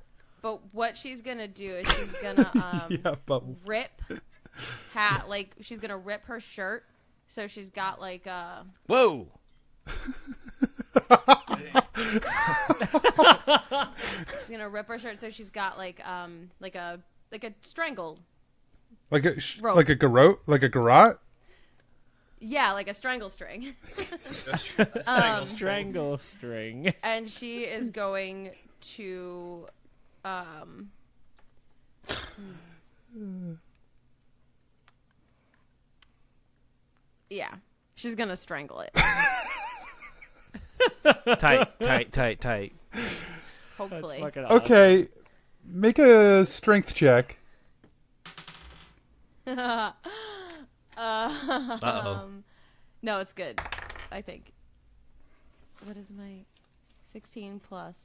But what she's gonna do is she's gonna Yeah, but rip she's gonna rip her shirt, so she's got like a. Whoa. She's gonna rip her shirt, so she's got like a strangle. like a Rope. like a garrote, like a garrote. Yeah, like a strangle string. Strangle string. And she is going to yeah, she's gonna strangle it. Tight. Hopefully. Fucking awesome. Okay, make a strength check. Uh-oh. No, it's good. I think. What is my 16 plus?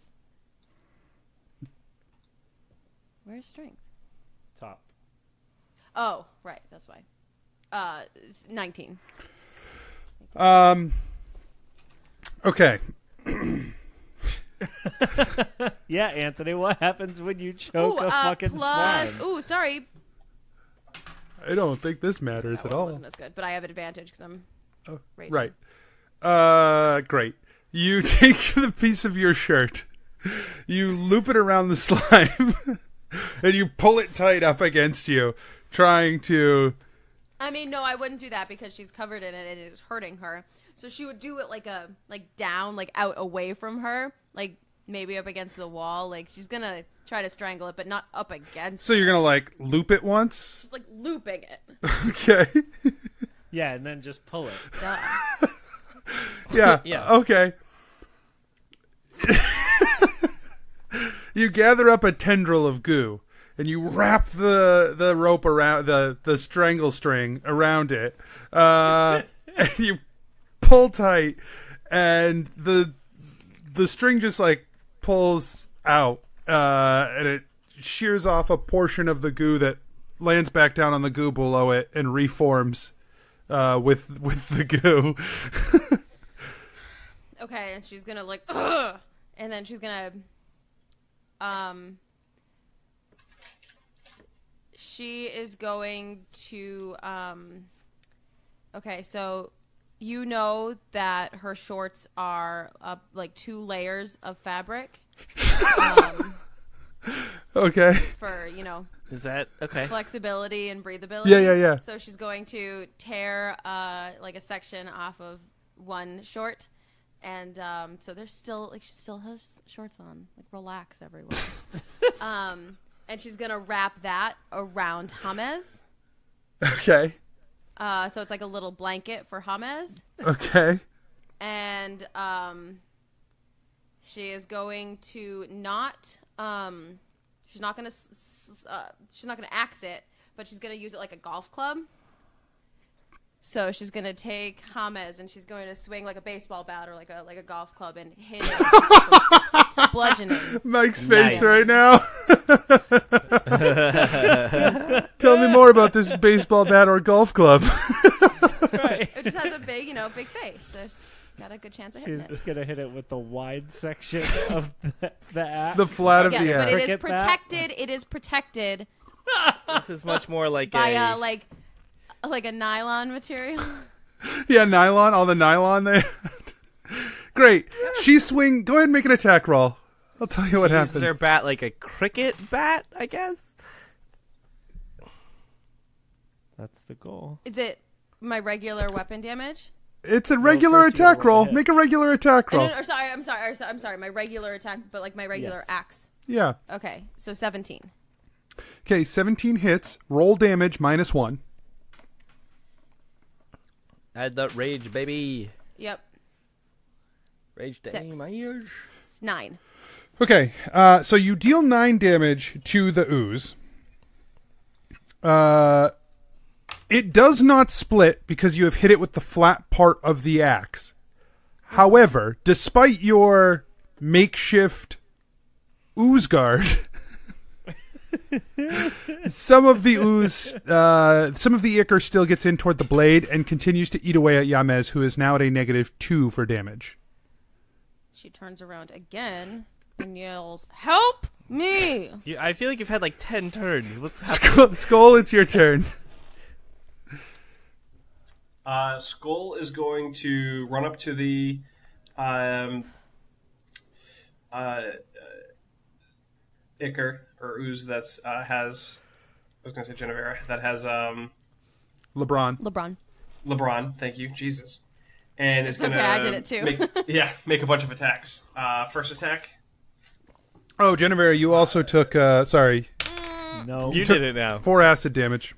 Where's strength? Top. Oh, right. That's why. It's 19. Okay. Yeah, Anthony, what happens when you choke a fucking slime? Ooh, sorry. I don't think this matters That at one all. wasn't as good, but I have an advantage because I'm raging. Right. Great. You take the piece of your shirt, you loop it around the slime, and you pull it tight up against you, trying to... I mean, no, I wouldn't do that because she's covered in it and it is hurting her. So she would do it like down, like out away from her, like maybe up against the wall. Like she's gonna try to strangle it, but not up against. So you're gonna like loop it once? She's like looping it. Okay. Yeah, and then just pull it. Duh. Yeah. Yeah. Okay. You gather up a tendril of goo and you wrap the rope around the strangle string around it. And you pull tight and the string just like pulls out and it shears off a portion of the goo that lands back down on the goo below it and reforms with the goo. Okay, and she's gonna like, ugh! And then she's gonna, she is going to, okay, so you know that her shorts are like 2 layers of fabric. Okay. For, you know, Is that okay? flexibility and breathability. Yeah. So she's going to tear like a section off of one short. And so there's still, like, she still has shorts on. Like, relax, everyone. And she's going to wrap that around James. Okay. So it's like a little blanket for James. Okay. And she is going to not, she's not going to axe it, but she's going to use it like a golf club. So she's going to take James and she's going to swing like a baseball bat or like a golf club and hit it. Bludgeoning. Mike's face Nice. right now. Tell me more about this baseball bat or golf club. Right. It just has a big, big face. So she's got a good chance of hitting She's it. going to hit it with the wide section of the axe. The flat of Yes, the but axe. it is Cricket bat? protected. It is protected This is much more like by like a nylon material. Yeah, nylon. All the nylon there. Great. She swing. Go ahead and make an attack roll. I'll tell you what uses happens. her bat like a cricket bat, I guess. That's the goal. Is it my regular weapon damage? It's a regular first you attack roll roll. the hit. Make a regular attack roll. No, sorry, I'm sorry. My regular attack, but like my regular Yes. axe. Yeah. Okay, so 17. Okay, 17 hits. Roll damage -1. Add that rage, baby. Yep, Rage Six. dang my ears. 9. Okay, so you deal 9 damage to the ooze. It does not split because you have hit it with the flat part of the axe. However, despite your makeshift ooze guard, some of the ichor still gets in toward the blade and continues to eat away at Yamez, who is now at a -2 for damage. She turns around again and yells, "Help me!" I feel like you've had like 10 turns. What's happening? Skull, it's your turn. Skull is going to run up to the Ichor or ooze that's has. I was going to say Genevera that has LaBrawn. LaBrawn. Thank you, Jesus. And it's It's going okay, I did it too. make a bunch of attacks. First attack. Oh, Genevera, you also took, sorry, No. You did it now. 4 acid damage.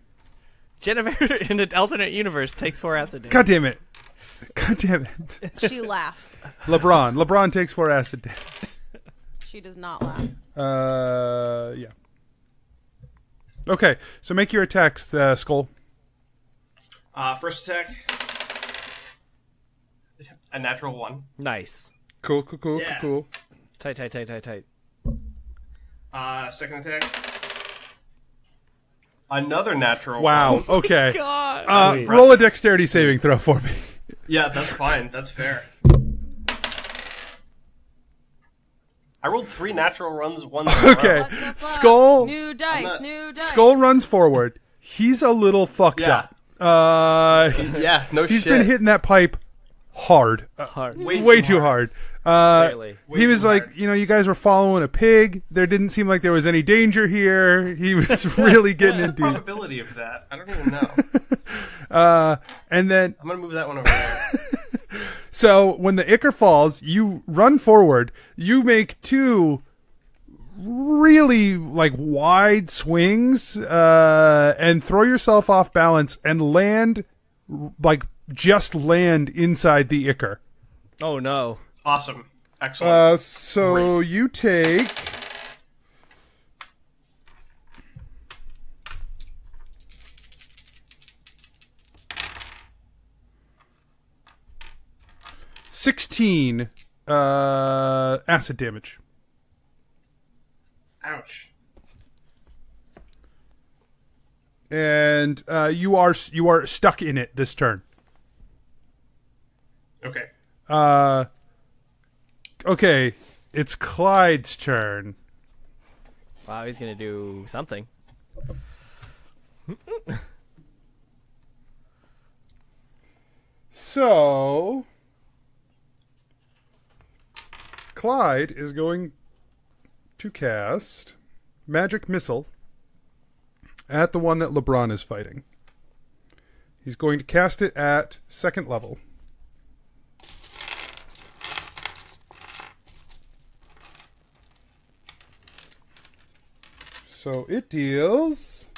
Genevera in an alternate universe takes 4 acid damage. God damn it. God damn it. She laughs. LaBrawn takes 4 acid damage. She does not laugh. Yeah. Okay, so make your attacks, Skull. First attack. A natural 1. Nice. Cool. Tight. Second attack. Another natural Wow, 1. okay. God. Roll a dexterity saving throw for me. Yeah, that's fine. That's fair. I rolled 3 natural runs, 1 Okay. What the fuck? Skull New dice, not- new dice. Skull runs forward. He's a little fucked Yeah. up. Yeah, no He's shit. been hitting that pipe hard. Hard. Way too hard. Clearly. He was too like, hard. you guys were following a pig. There didn't seem like there was any danger here. He was really getting What's the into it. probability of that? I don't even know. And then, I'm gonna move that one over there. so when the Ichor falls, you run forward. You make 2 really wide swings and throw yourself off balance and land just land inside the Ichor. Oh no. Awesome. Excellent. So you take 16 acid damage. Ouch. And you are stuck in it this turn. Okay. Okay, it's Clyde's turn. Wow, he's gonna do something. So Clyde is going to cast Magic Missile at the one that LaBrawn is fighting. He's going to cast it at 2nd level. So it deals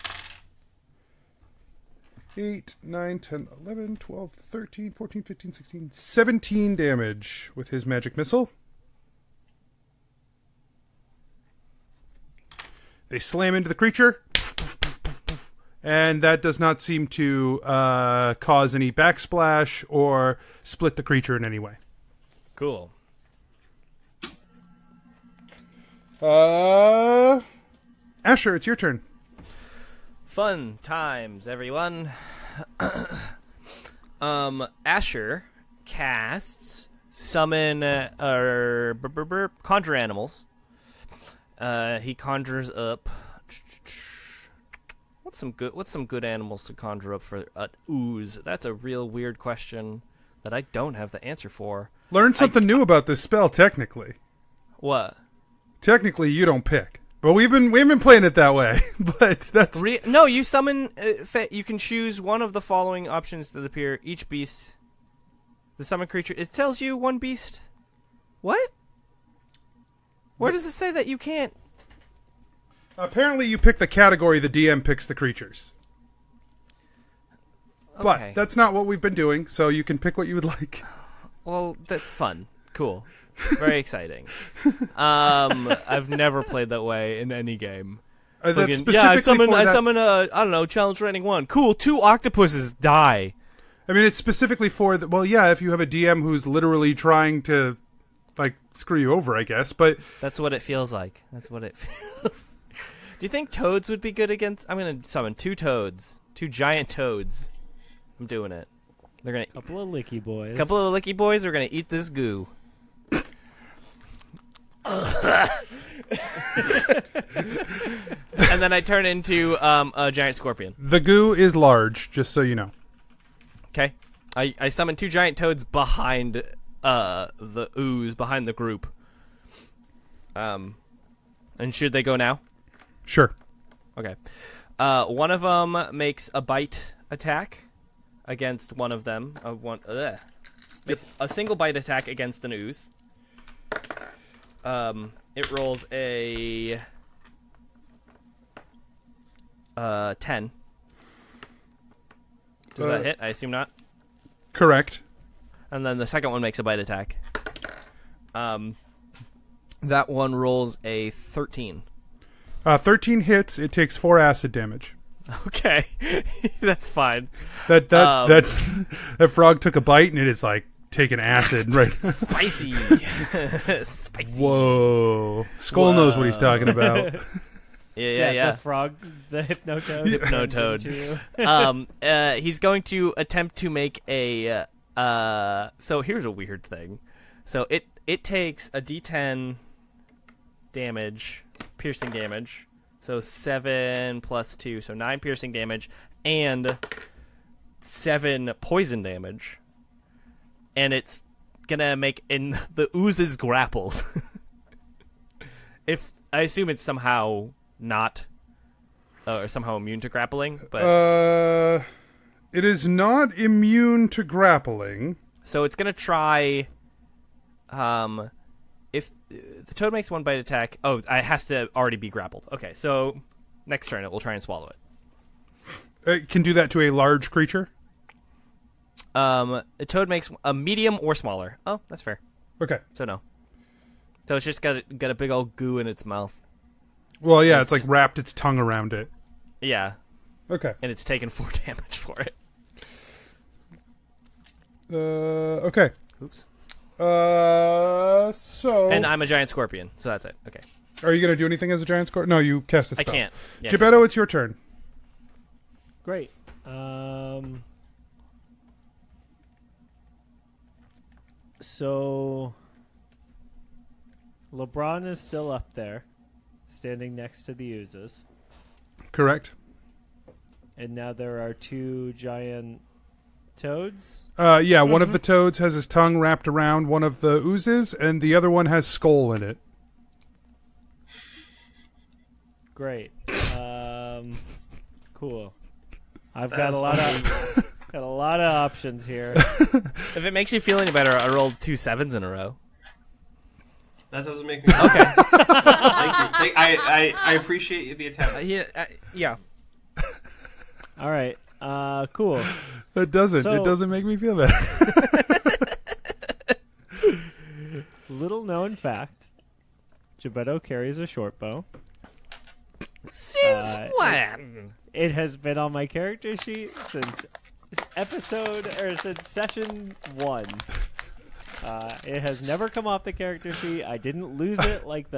8, 9, 10, 11, 12, 13, 14, 15, 16, 17 damage with his magic missile. They slam into the creature, and that does not seem to cause any backsplash or split the creature in any way. Cool. Asher, it's your turn. Fun times, everyone. Asher casts summon conjure animals. He conjures up. What's some good animals to conjure up for ooze? That's a real weird question that I don't have the answer for. Learn something new about this spell. Technically, What? Technically, you don't pick, but we've been playing it that way. But that's No, you summon. You can choose one of the following options that appear. Each beast, the summon creature. It tells you one beast. What? Where does it say that you can't? apparently you pick the category. The DM picks the creatures. Okay. But that's not what we've been doing, so you can pick what you would like. Well, that's fun. Cool. Very exciting. I've never played that way in any game. That's Fucking- specifically I summon for that. I summon a, I don't know, challenge rating 1. Cool, 2 octopuses die. I mean, it's specifically for the. Well, yeah, if you have a DM who's literally trying to, screw you over, I guess. But That's what it feels like. That's what it feels. Do you think toads would be good against? I'm gonna summon 2 toads, 2 giant toads. I'm doing it. They're gonna Couple of licky boys. couple of licky boys are gonna eat this goo. And then I turn into a giant scorpion. the goo is large, just so you know. Okay, I summon 2 giant toads behind the ooze, behind the group. And should they go now? Sure. Okay. One of them makes a bite attack against one of them. Makes a single bite attack against an ooze. It rolls a 10. Does that hit? I assume not. Correct. And then the second one makes a bite attack. That one rolls a 13. 13 hits. It takes 4 acid damage. Okay, that's fine. That frog took a bite and it is like taking acid. Right. Spicy. Spicy. Whoa. Skull knows what he's talking about. Yeah. The frog, the Hypnotoad. Hypnotoad. He's going to attempt to make a. So here's a weird thing. So it takes a D10 damage, piercing damage. So 7 plus 2, so 9 piercing damage and 7 poison damage. And it's gonna make the ooze is grappled. If I assume it's somehow not or somehow immune to grappling, but it is not immune to grappling. So it's gonna try. If the toad makes one bite attack, it has to already be grappled. Okay, so next turn it will try and swallow it. It can do that to a large creature? The toad makes a medium or smaller. Oh, that's fair. Okay. So no. So it's just got a big old goo in its mouth. Well, yeah, it's like wrapped its tongue around it. Yeah. Okay. And it's taken 4 damage for it. Okay. Oops. So... And I'm a giant scorpion, so that's it. Okay. Are you going to do anything as a giant scorpion? No, you cast a spell. I can't. Yeah, Gebeddo, it's your turn. Great. So LaBrawn is still up there, standing next to the oozes. Correct. And now there are 2 giant toads. Yeah, one of the toads has his tongue wrapped around one of the oozes, and the other one has skull in it. Great. Cool. I've got a lot of options here. If it makes you feel any better, I rolled 2 7s in a row. That doesn't make me Okay. Thank you. I appreciate the attempt. Yeah. All right. Cool. It doesn't. So- It doesn't make me feel better. Little known fact: Gebeddo carries a short bow. Since when? It has been on my character sheet since since session 1. It has never come off the character sheet. I didn't lose it like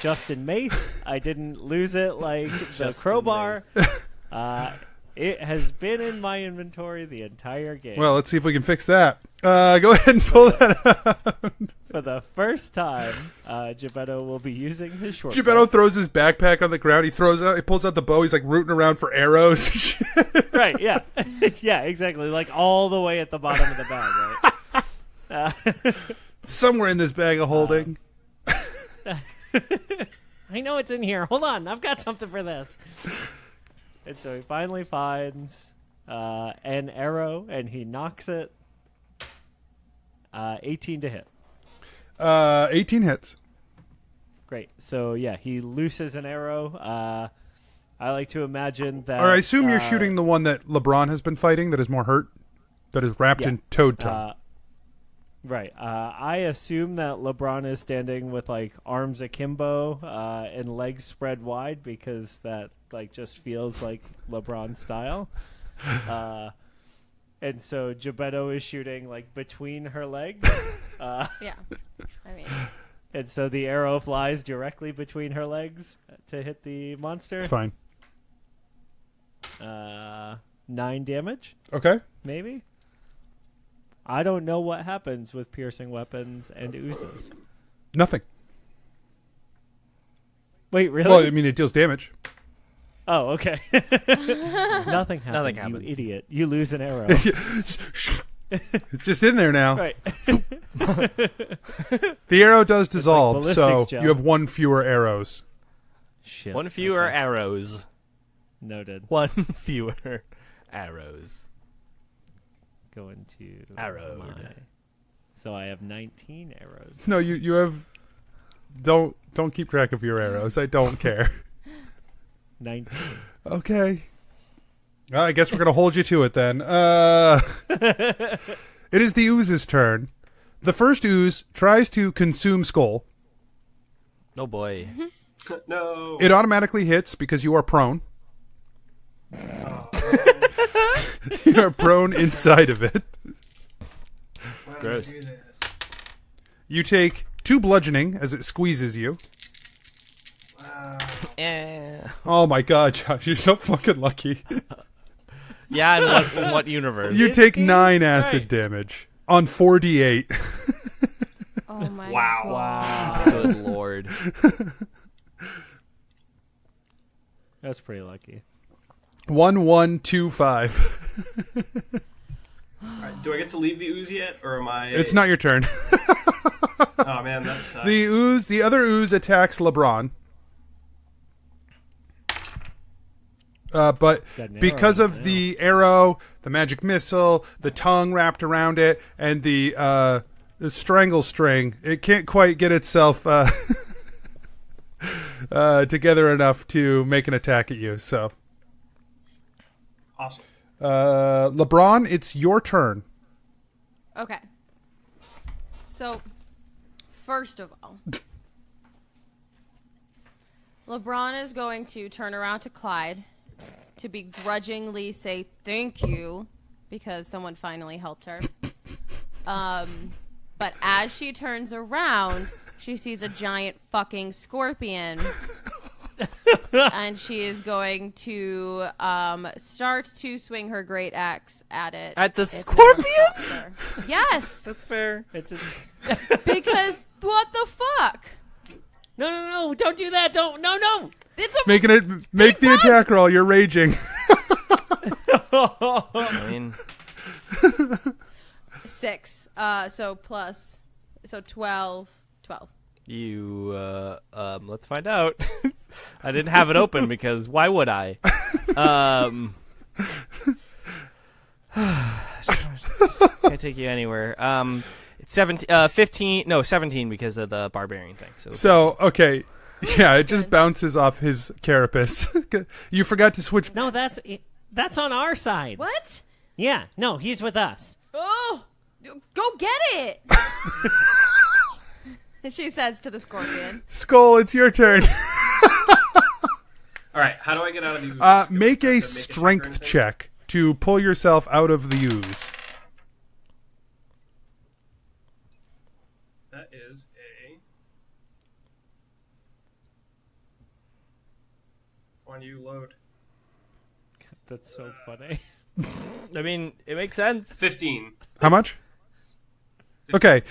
Justin Mace. I didn't lose it like the crowbar. It has been in my inventory the entire game. Well, let's see if we can fix that. Go ahead and pull that out. For the first time, Gebeddo will be using his short bow. Gebeddo throws his backpack on the ground. He pulls out the bow. He's like rooting around for arrows. Right, yeah. Yeah, exactly. Like all the way at the bottom of the bag, right? Somewhere in this bag of holding. I know it's in here. Hold on. I've got something for this. And so he finally finds an arrow, and he knocks it. 18 to hit. 18 hits. Great. So, yeah, he looses an arrow. I like to imagine that... Or I assume you're shooting the one that LaBrawn has been fighting that is more hurt, that is wrapped in toad tongue. Right. I assume that LaBrawn is standing with, like, arms akimbo and legs spread wide because that, like, just feels like LaBrawn style. And so Gebeddo is shooting, like, between her legs. Yeah. I mean... And so the arrow flies directly between her legs to hit the monster. It's fine. 9 damage, Okay. maybe? I don't know what happens with piercing weapons and oozes. Nothing. Wait, really? Well, I mean, it deals damage. Oh, okay. Nothing happens, Nothing happens. you idiot. You lose an arrow. It's just in there now. Right. The arrow does dissolve, ballistics so gel. you have 1 fewer arrows. Shit. 1 fewer Okay. arrows. Noted. 1 fewer arrows. Going to Arrowed. So I have 19 arrows. No, you have... Don't keep track of your arrows. I don't care. 19. Okay. Well, I guess we're going to hold you to it then. It is the ooze's turn. The first ooze tries to consume Skull. Oh boy. No. It automatically hits because you are prone. You are prone inside of it. Why did I Gross. do that? You take 2 bludgeoning as it squeezes you. Oh my god, Josh, you're so fucking lucky. Yeah, in what universe? You take 9 acid damage on 4d8. Oh my Wow. god. Wow. Good lord. That's pretty lucky. 1125. Alright, do I get to leave the ooze yet, or am I? It's not your turn. Oh man, that's The other ooze attacks LaBrawn. But got an because arrow of now. the arrow, the magic missile, the tongue wrapped around it, and the strangle string, it can't quite get itself together enough to make an attack at you. So, awesome. LaBrawn, it's your turn. Okay. So, first of all, LaBrawn is going to turn around to Clyde to begrudgingly say thank you because someone finally helped her. But as she turns around, she sees a giant fucking scorpion. And she is going to start to swing her great axe at it. At the if no one scorpion? stops her. Yes! That's fair. Because what the fuck? No, don't do that. No. It's a Make the attack roll. You're raging. I mean, 6. So 12. you, let's find out. I didn't have it open because why would I? Can't take you anywhere. It's 17 because of the barbarian thing. So, okay. Yeah, it just bounces off his carapace. You forgot to switch. No, that's on our side. What? Yeah, no, he's with us. Oh, go get it! She says to the scorpion. Skull, it's your turn. Alright, how do I get out of the ooze? Make Do I a have to strength or anything? check to pull yourself out of the ooze. That is a... Why do you load? That's so funny. I mean, it makes sense. 15. How much? Okay.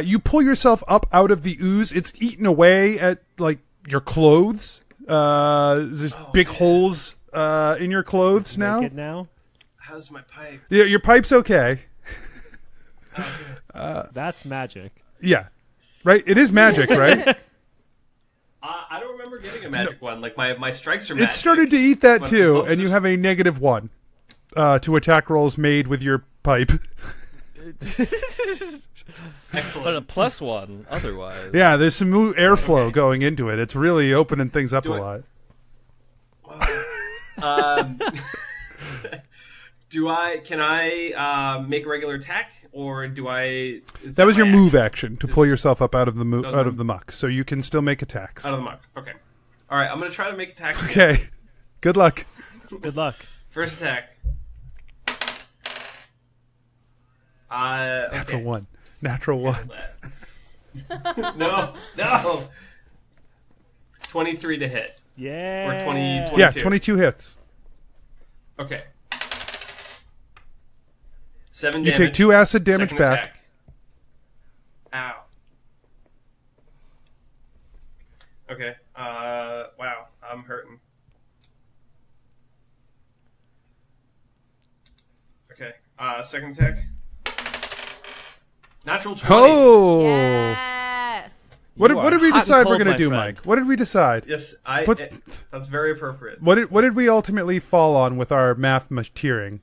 You pull yourself up out of the ooze. It's eaten away at, like, your clothes. There's big holes in your clothes now. Naked now? How's my pipe? Yeah, your pipe's okay. That's magic. Yeah. Right? It is magic, right? I don't remember getting a magic one. Like, my strikes are magic. It started to eat that But too, the and you closest- have a -1 to attack rolls made with your pipe. Excellent. But a +1 otherwise. Yeah, there's some airflow going into it. It's really opening things up Do a I- lot. Can I make a regular attack, or do I? That was your my move action? action to pull yourself up out of the was out my- of the muck, so you can still make attacks. Out of the muck. Okay. All right. I'm gonna try to make attacks. Again. Okay, good luck. Good luck. First attack. Okay. Natural one. No. 23 to hit. Yeah. Or 20. Yeah, 22 hits. Okay. 7 You damage. take 2 acid damage Second back. attack. Ow. Okay. Wow. I'm hurting. Okay. Second attack. Natural 20. Oh! Yes. What You did are we hot and decide we're cold, gonna my do, friend. Mike? What did we decide? Yes, that's very appropriate. What did we ultimately fall on with our math tiering?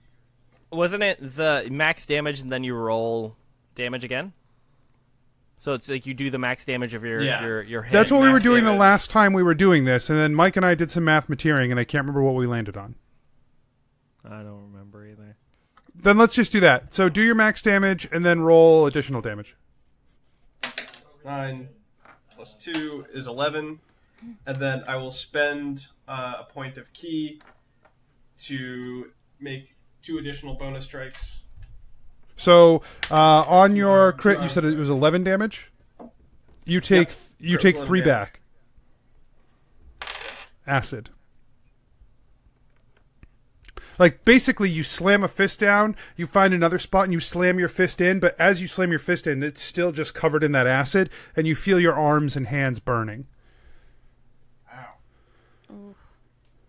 Wasn't it the max damage and then you roll damage again? So it's like you do the max damage of your Yeah. your hit. That's what we were max doing the damage. last time we were doing this, and then Mike and I did some math tiering, and I can't remember what we landed on. I don't remember either. then let's just do that. So do your max damage and then roll additional damage. 9 plus 2 is 11. And then I will spend a point of key to make 2 additional bonus strikes. So on your crit, you said it was 11 damage. You take 3 back. Acid. Like, basically, you slam a fist down, you find another spot, and you slam your fist in, but as you slam your fist in, it's still just covered in that acid, and you feel your arms and hands burning. Ow.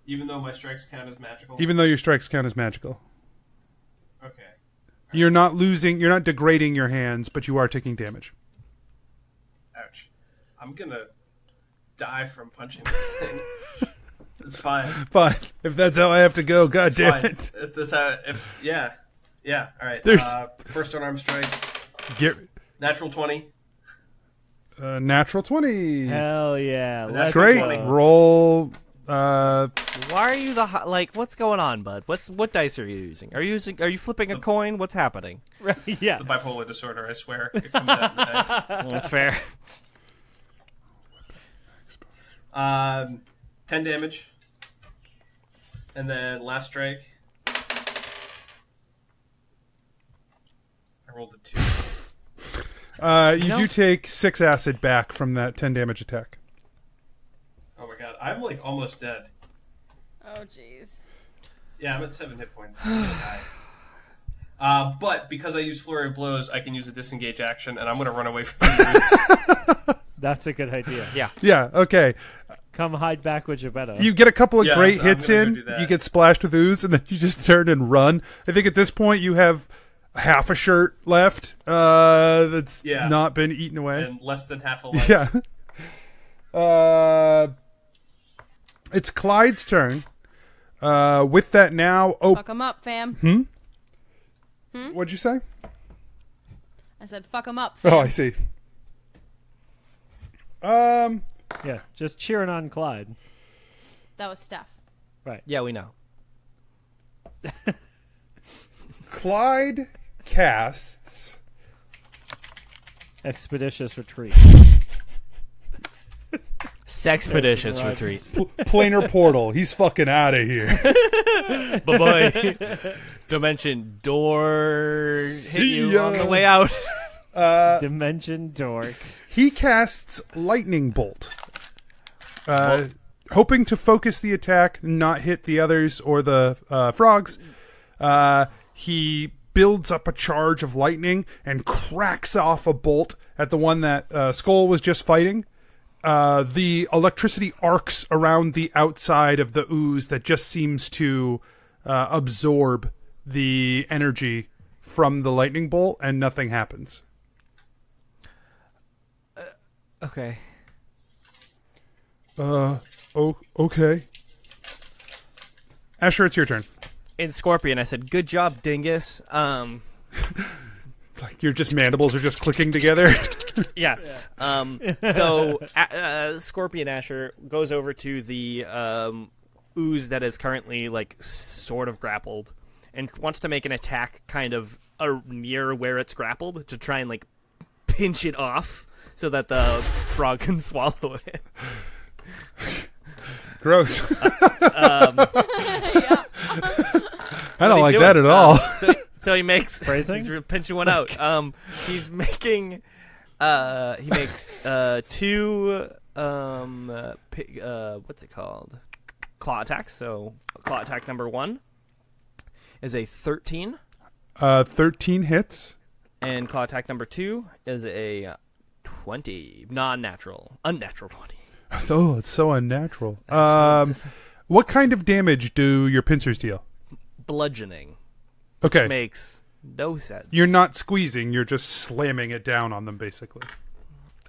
Even though my strikes count as magical? Even though your strikes count as magical. Okay. You're not degrading your hands, but you are taking damage. Ouch. I'm gonna die from punching this thing. It's fine. Fine. If that's how I have to go, god It's damn fine. it. If that's how, yeah. All right. There's- First unarmed strike. Natural 20. Natural 20. Hell yeah! That's Great. 20. Roll. Why are you what's going on, bud? What dice are you using? Are you flipping a coin? What's happening? Yeah. The bipolar disorder, I swear. It comes out in the dice. That's fair. 10 damage. And then last strike. I rolled a 2. You do take 6 acid back from that 10 damage attack. Oh my god. I'm like almost dead. Oh, jeez. Yeah, I'm at 7 hit points. I'm gonna die. But because I use Flurry of Blows, I can use a disengage action, and I'm going to run away from the That's a good idea. Yeah. Yeah, okay. Come hide back with Gebeddo. You get a couple of Yeah, great I'm hits gonna in, go do that. you get splashed with ooze, and then you just turn and run. I think at this point you have half a shirt left that's Yeah. not been eaten away. and less than half a life. Yeah. It's Clyde's turn. With that now... Oh, Fuck 'em up, fam. what'd you say? I said, fuck 'em up, fam. Oh, I see. Yeah, just cheering on Clyde. That was Steph. Right. Yeah, we know. Clyde casts... Expeditious retreat. Sexpeditious Right. retreat. Planar portal. He's fucking out of here. Bye-bye. Dimension door hit See you ya. on the way out. Dimension dork. He casts lightning bolt. Hoping to focus the attack, not hit the others or the frogs. He builds up a charge of lightning and cracks off a bolt at the one that Skull was just fighting. The electricity arcs around the outside of the ooze that just seems to absorb the energy from the lightning bolt, and nothing happens. Okay. Okay. Asher, it's your turn. In Scorpion, I said, "Good job, dingus." Like your just mandibles are just clicking together. Yeah. So Scorpion Asher goes over to the ooze that is currently like sort of grappled, and wants to make an attack kind of near where it's grappled to try and like pinch it off so that the frog can swallow it. Gross. Yeah. I don't What like he's that doing. at all. So he makes Phrasing? he's pinching one out. He's making he makes 2 what's it called? Claw attacks. So claw attack number 1 is a 13, 13 hits. and claw attack number 2 is a 20, unnatural 20. Oh, it's so unnatural. What kind of damage do your pincers deal? Bludgeoning. Okay. Makes no sense. You're not squeezing, you're just slamming it down on them, basically.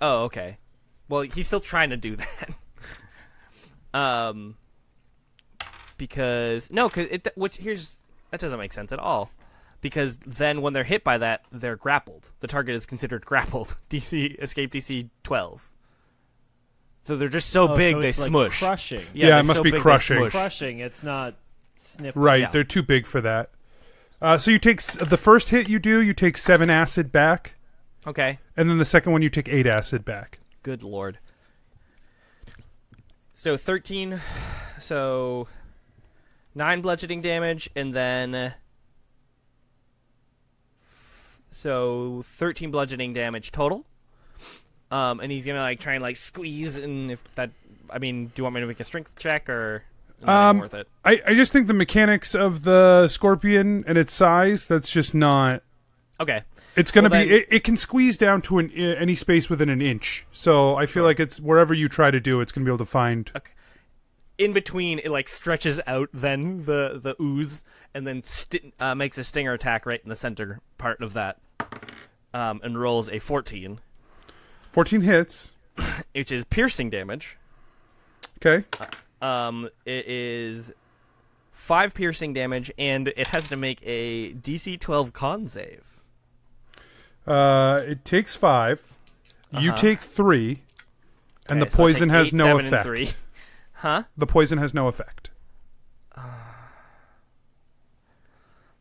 Oh, okay. Well, he's still trying to do that. Because that doesn't make sense at all. Because then when they're hit by that, they're grappled. The target is considered grappled. Escape DC 12. So they're just so big so they it's like smush. crushing. Yeah, it they're must so be big they crushing. smush. Crushing. It's not snipping. Right, Yeah. they're too big for that. So you take the first hit you take 7 acid back, Okay. and then the second one you take 8 acid back. Good lord. So 13. So 9 bludgeoning damage, and then so 13 bludgeoning damage total. And he's gonna try and squeeze, and if that, I mean, do you want me to make a strength check or not even worth it? I just think the mechanics of the scorpion and its size, that's just not. Okay. It's gonna Well, be. then- It can squeeze down to any space within an inch. So I feel like it's wherever you try to do, it's gonna be able to find. Okay. In between, it stretches out then the ooze, and then makes a stinger attack right in the center part of that, and rolls a 14, 14 hits. which is piercing damage. Okay. It is 5 piercing damage, and it has to make a DC 12 con save. It takes 5. You take 3, and the Okay, so I'll poison take has 8, no 7, and effect. 3. Huh? The poison has no effect.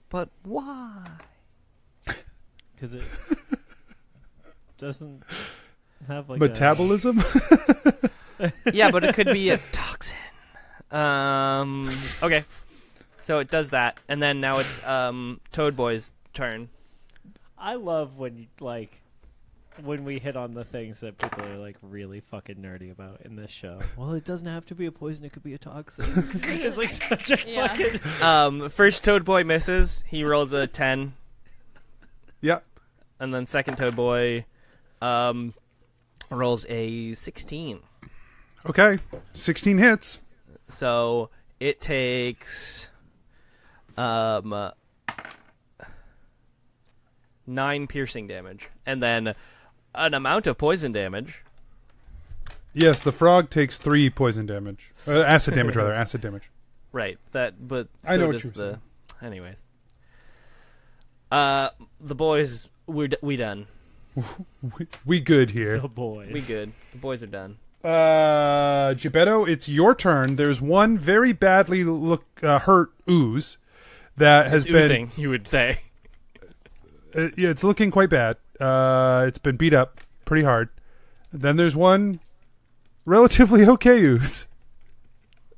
But why? Because it doesn't have Metabolism. Yeah, but it could be a toxin. Okay. So it does that, and then now it's Toad Boy's turn. I love when when we hit on the things that people are really fucking nerdy about in this show. Well, it doesn't have to be a poison; it could be a toxin. It's such a Yeah. fucking. First Toad Boy misses. He rolls a 10, Yeah. and then second Toad Boy rolls a 16. Okay. 16 hits. So it takes 9 piercing damage, and then an amount of poison damage. Yes, the frog takes 3 poison damage. Acid damage, rather. Acid damage. Right. But so I know what does you were saying. Anyways. The boys, we done. We good here. Oh boy. We good. The boys are done. Gebeddo, it's your turn. There's one very badly hurt ooze that has been Oozing, you would say. yeah, it's looking quite bad. It's been beat up pretty hard. Then there's one relatively okay ooze.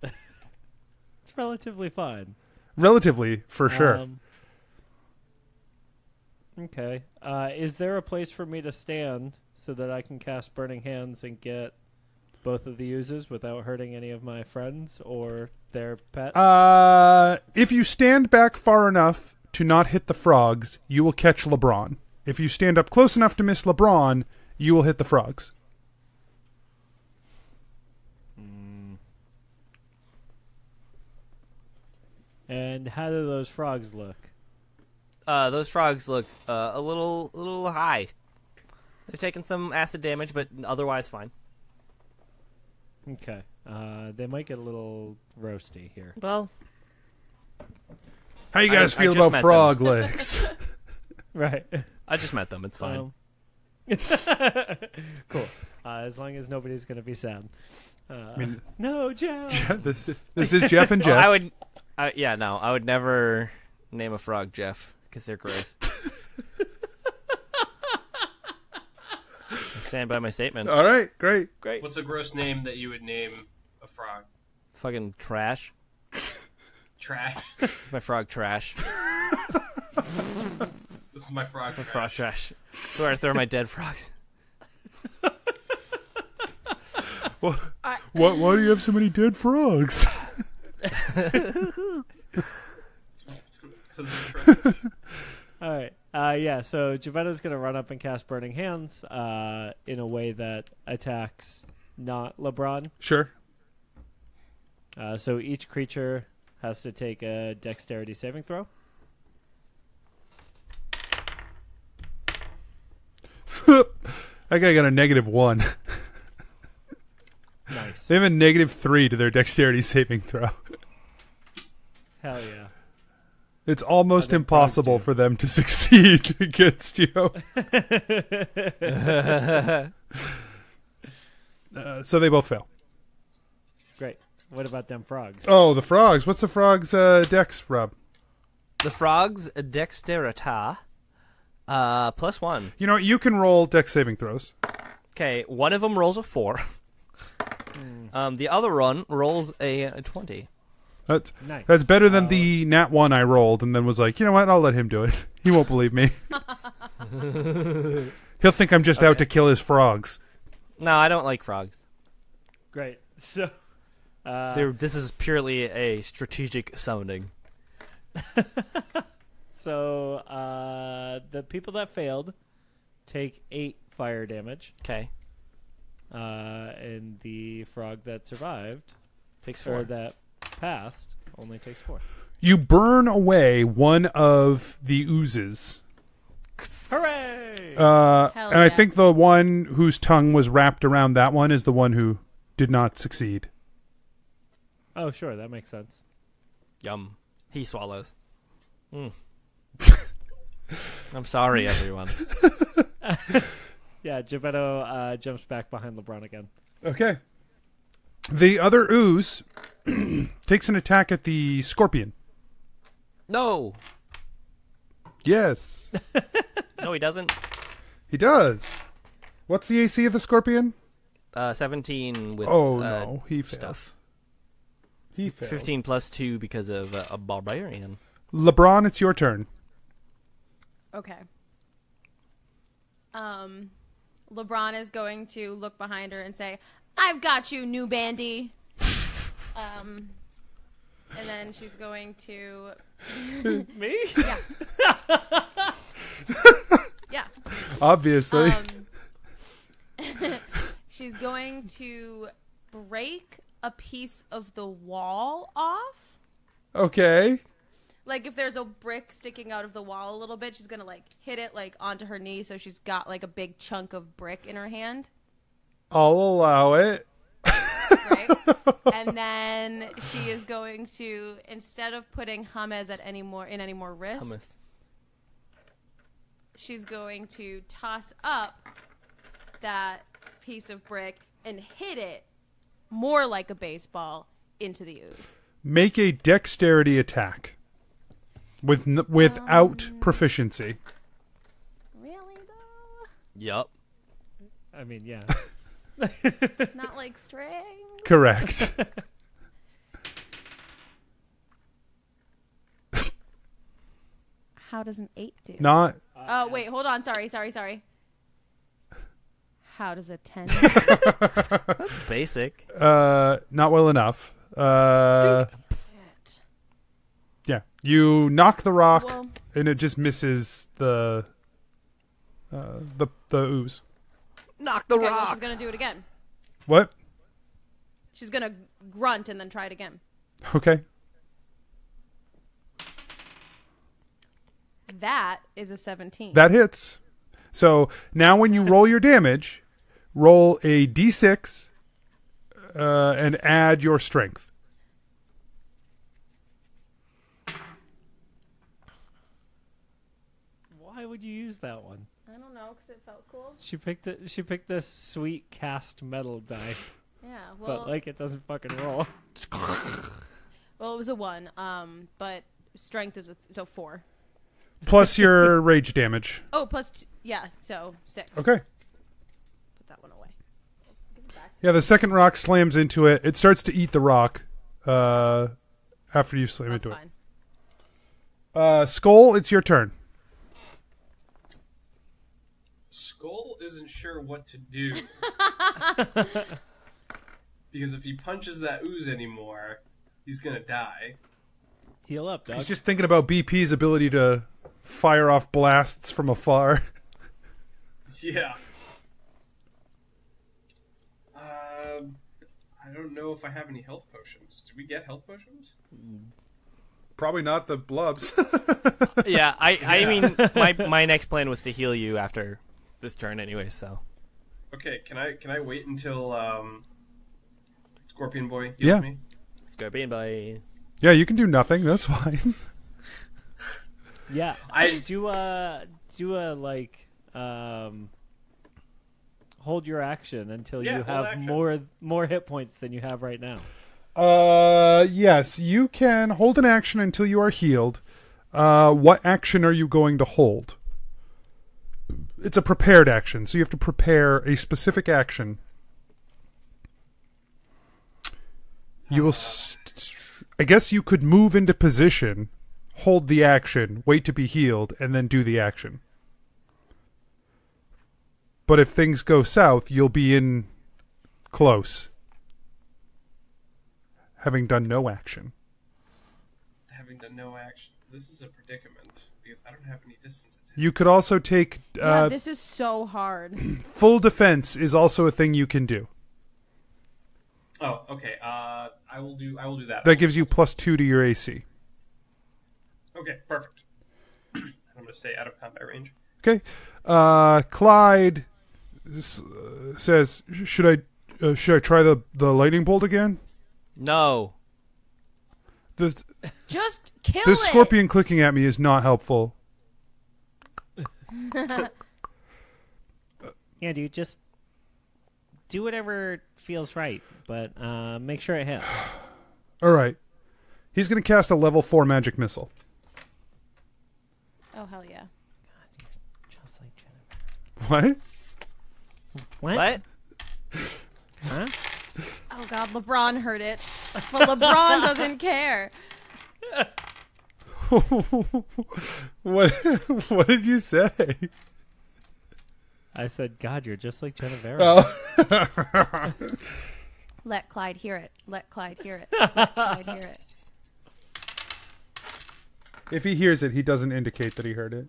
It's relatively fine. Relatively, for sure. Okay. Is there a place for me to stand so that I can cast Burning Hands and get both of the uses without hurting any of my friends or their pets? If you stand back far enough to not hit the frogs, you will catch LaBrawn. If you stand up close enough to miss LaBrawn, you will hit the frogs. And how do those frogs look? Those frogs look a little high. They've taken some acid damage, but otherwise fine. Okay. They might get a little roasty here. Well, How you guys I feel just about met frog legs? Right. I just met them. It's fine. Cool. As long as nobody's going to be sad. mean- No, Jeff. this is Jeff and Jeff. Well, I would never name a frog Jeff because they're gross. I stand by my statement. All right, great. What's a gross name that you would name a frog? Fucking trash. Trash. My frog trash. This is my frog. My Trash. frog trash. Where I throw my dead frogs. Why do you have so many dead frogs? 'Cause they're trash. All right. Yeah, so Gebeddo's going to run up and cast Burning Hands in a way that attacks not LaBrawn. Sure. So each creature has to take a dexterity saving throw. That guy got a -1. Nice. They have a -3 to their dexterity saving throw. Hell yeah. It's almost they impossible frogs do. for them to succeed against you. So they both fail. Great. What about them frogs? Oh, the frogs. What's the frogs' dex, Rob? The frog's dexterita, +1. You know, you can roll dex saving throws. Okay, one of them rolls a 4. The other one rolls a 20. That's Nice. that's better than the nat 1 I rolled, and then was like, you know what? I'll let him do it. He won't believe me. He'll think I'm just out to kill his frogs. No, I don't like frogs. Great. So, This is purely a strategic summoning. so the people that failed take 8 fire damage, Okay, and the frog that survived takes or 4. that passed only takes 4. You burn away one of the oozes. Hooray! Hell And I yeah. think the one whose tongue was wrapped around that one is the one who did not succeed. Oh, sure, that makes sense. Yum. He swallows. I'm sorry, everyone. Yeah, Gebeddo jumps back behind LaBrawn again. Okay. The other ooze takes an attack at the scorpion. No. Yes, No, he doesn't. he does. What's the AC of the scorpion? 17 with No, he fails. stuff. He fails. 15 +2 because of a barbarian. LaBrawn, it's your turn. Okay. LeBron is going to look behind her and say, "I've got you, new bandy." And then she's going to. Me? Yeah. Obviously. She's going to break a piece of the wall off. Okay. Like if there's a brick sticking out of the wall a little bit, she's gonna like hit it like onto her knee, so she's got like a big chunk of brick in her hand, I'll allow it. right? And then she is going to, instead of putting Hames at any more risk, Hummus. she's going to toss up that piece of brick and hit it more like a baseball into the ooze. Make a dexterity attack without proficiency. Really though? Yup. I mean, yeah. Not like string. Correct. How does an 8 do? Not. Oh, wait, hold on. Sorry. How does a 10 That's basic. Not well enough. Shit. Yeah. You knock the rock, Well, and it just misses the ooze. Knock the okay, well, rock. she's going to do it again. What? She's going to grunt and then try it again. Okay. That is a 17. That hits. So now when you roll your damage, roll a d6 and add your strength. Why would you use that one? I don't know, because it felt cool. She picked this sweet cast metal die, Yeah, well, but like it doesn't fucking roll. well, it was a 1, but strength is so 4. Plus your rage damage. Oh, plus 2, yeah, so 6. Okay. Put that one away. Give it back. Yeah, the second rock slams into it. It starts to eat the rock after you slam That's into fine. it. Skull, it's your turn. Skull isn't sure what to do. Because if he punches that ooze anymore, he's gonna die. Heal up, dog. He's just thinking about BP's ability to fire off blasts from afar. Yeah. I don't know if I have any health potions. Did we get health potions? Probably not the blubs. Yeah, I mean, my next plan was to heal you after this turn anyway, so. Okay, can I wait until Scorpion Boy heals Yeah. me? Scorpion boy. Yeah, you can do nothing. That's fine. Yeah, I- do a like hold your action until Yeah, you hold have action. more hit points than you have right now. Yes, you can hold an action until you are healed. What action are you going to hold? It's a prepared action, so you have to prepare a specific action. You will... I guess you could move into position, hold the action, wait to be healed, and then do the action. But if things go south, you'll be in close. Having done no action. Having done no action. This is a predicament because I don't have any distance attack. You could also take... this is so hard. full defense is also a thing you can do. Oh, okay. I will do that. That gives you +2 to your AC. Okay, perfect. I'm going to stay out of combat range. Okay. Clyde says, should I try the lightning bolt again? No. Just kill This it. scorpion clicking at me is not helpful. Yeah, dude, just do whatever feels right, but make sure it hits. All right. He's going to cast a level 4 magic missile. Oh, hell yeah. Just like Jennifer. What? What? Huh? Oh, God, LaBrawn heard it. But LaBrawn doesn't care. What did you say? I said, God, you're just like Jennifer. Oh. Let Clyde hear it. Let Clyde hear it. Let Clyde hear it. If he hears it, he doesn't indicate that he heard it.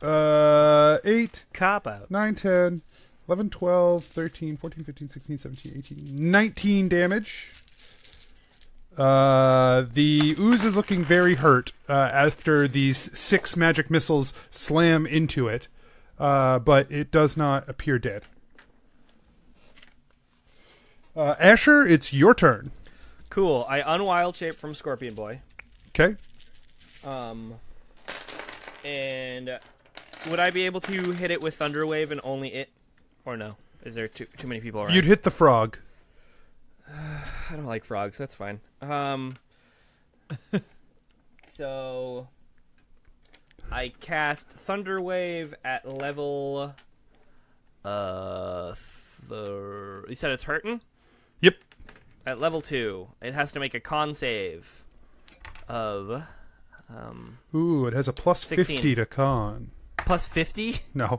8, Cop out. 9, 10, 11, 12, 13, 14, 15, 16, 17, 18, 19 damage. The ooze is looking very hurt after these 6 magic missiles slam into it, but it does not appear dead. Asher, it's your turn. Cool. I unwild shape from Scorpion Boy. Okay. And would I be able to hit it with Thunder Wave and only it? Or no? Is there too many people around? You'd hit the frog. I don't like frogs. That's fine. So I cast Thunder Wave at level. You said it's hurting? Yep. At level 2, it has to make a con save of. Ooh, it has a plus 16. 50 to con. Plus 50? No.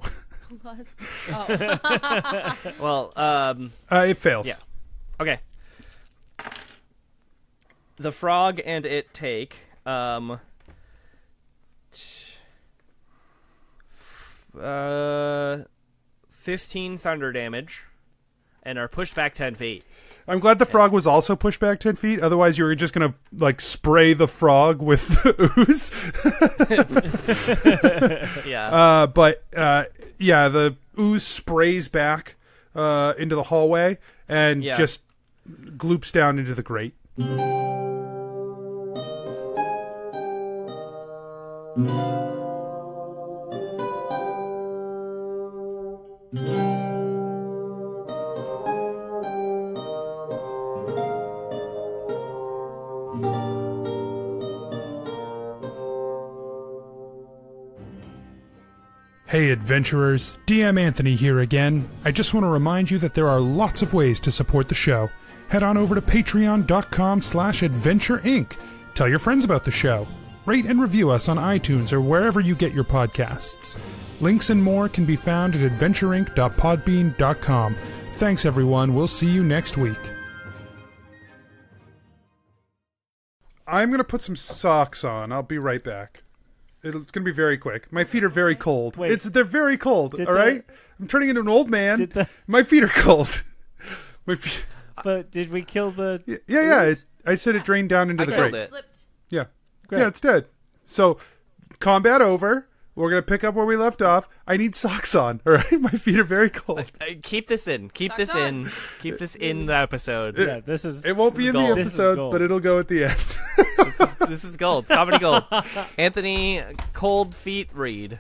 Plus. Oh. Well, It fails. Yeah. Okay. The frog and it take 15 thunder damage and are pushed back 10 feet. I'm glad the frog was also pushed back 10 feet. Otherwise, you were just going to, like, spray the frog with ooze. Yeah. Yeah, the ooze sprays back into the hallway and just gloops down into the grate. Hey adventurers, DM Anthony here again. I just want to remind you that there are lots of ways to support the show. Head on over to patreon.com/adventureinc. Tell your friends about the show. Rate and review us on iTunes or wherever you get your podcasts. Links and more can be found at adventureinc.podbean.com. Thanks everyone, we'll see you next week. I'm going to put some socks on. I'll be right back. It's going to be very quick. My feet are very cold. Wait. They're very cold, all right? I'm turning into an old man. My feet are cold. But did we kill the... Yeah. I said it drained down into the killed grate. it. Flipped. Yeah. Great. Yeah, it's dead. So, combat over. We're going to pick up where we left off. I need socks on, all right? My feet are very cold. Keep this in. Keep Socks this in. on. Keep this in the episode. Yeah, this is... It won't be in the gold. This is episode, gold. but it'll go at the end. This is gold. Comedy gold. Anthony, cold feet Reed.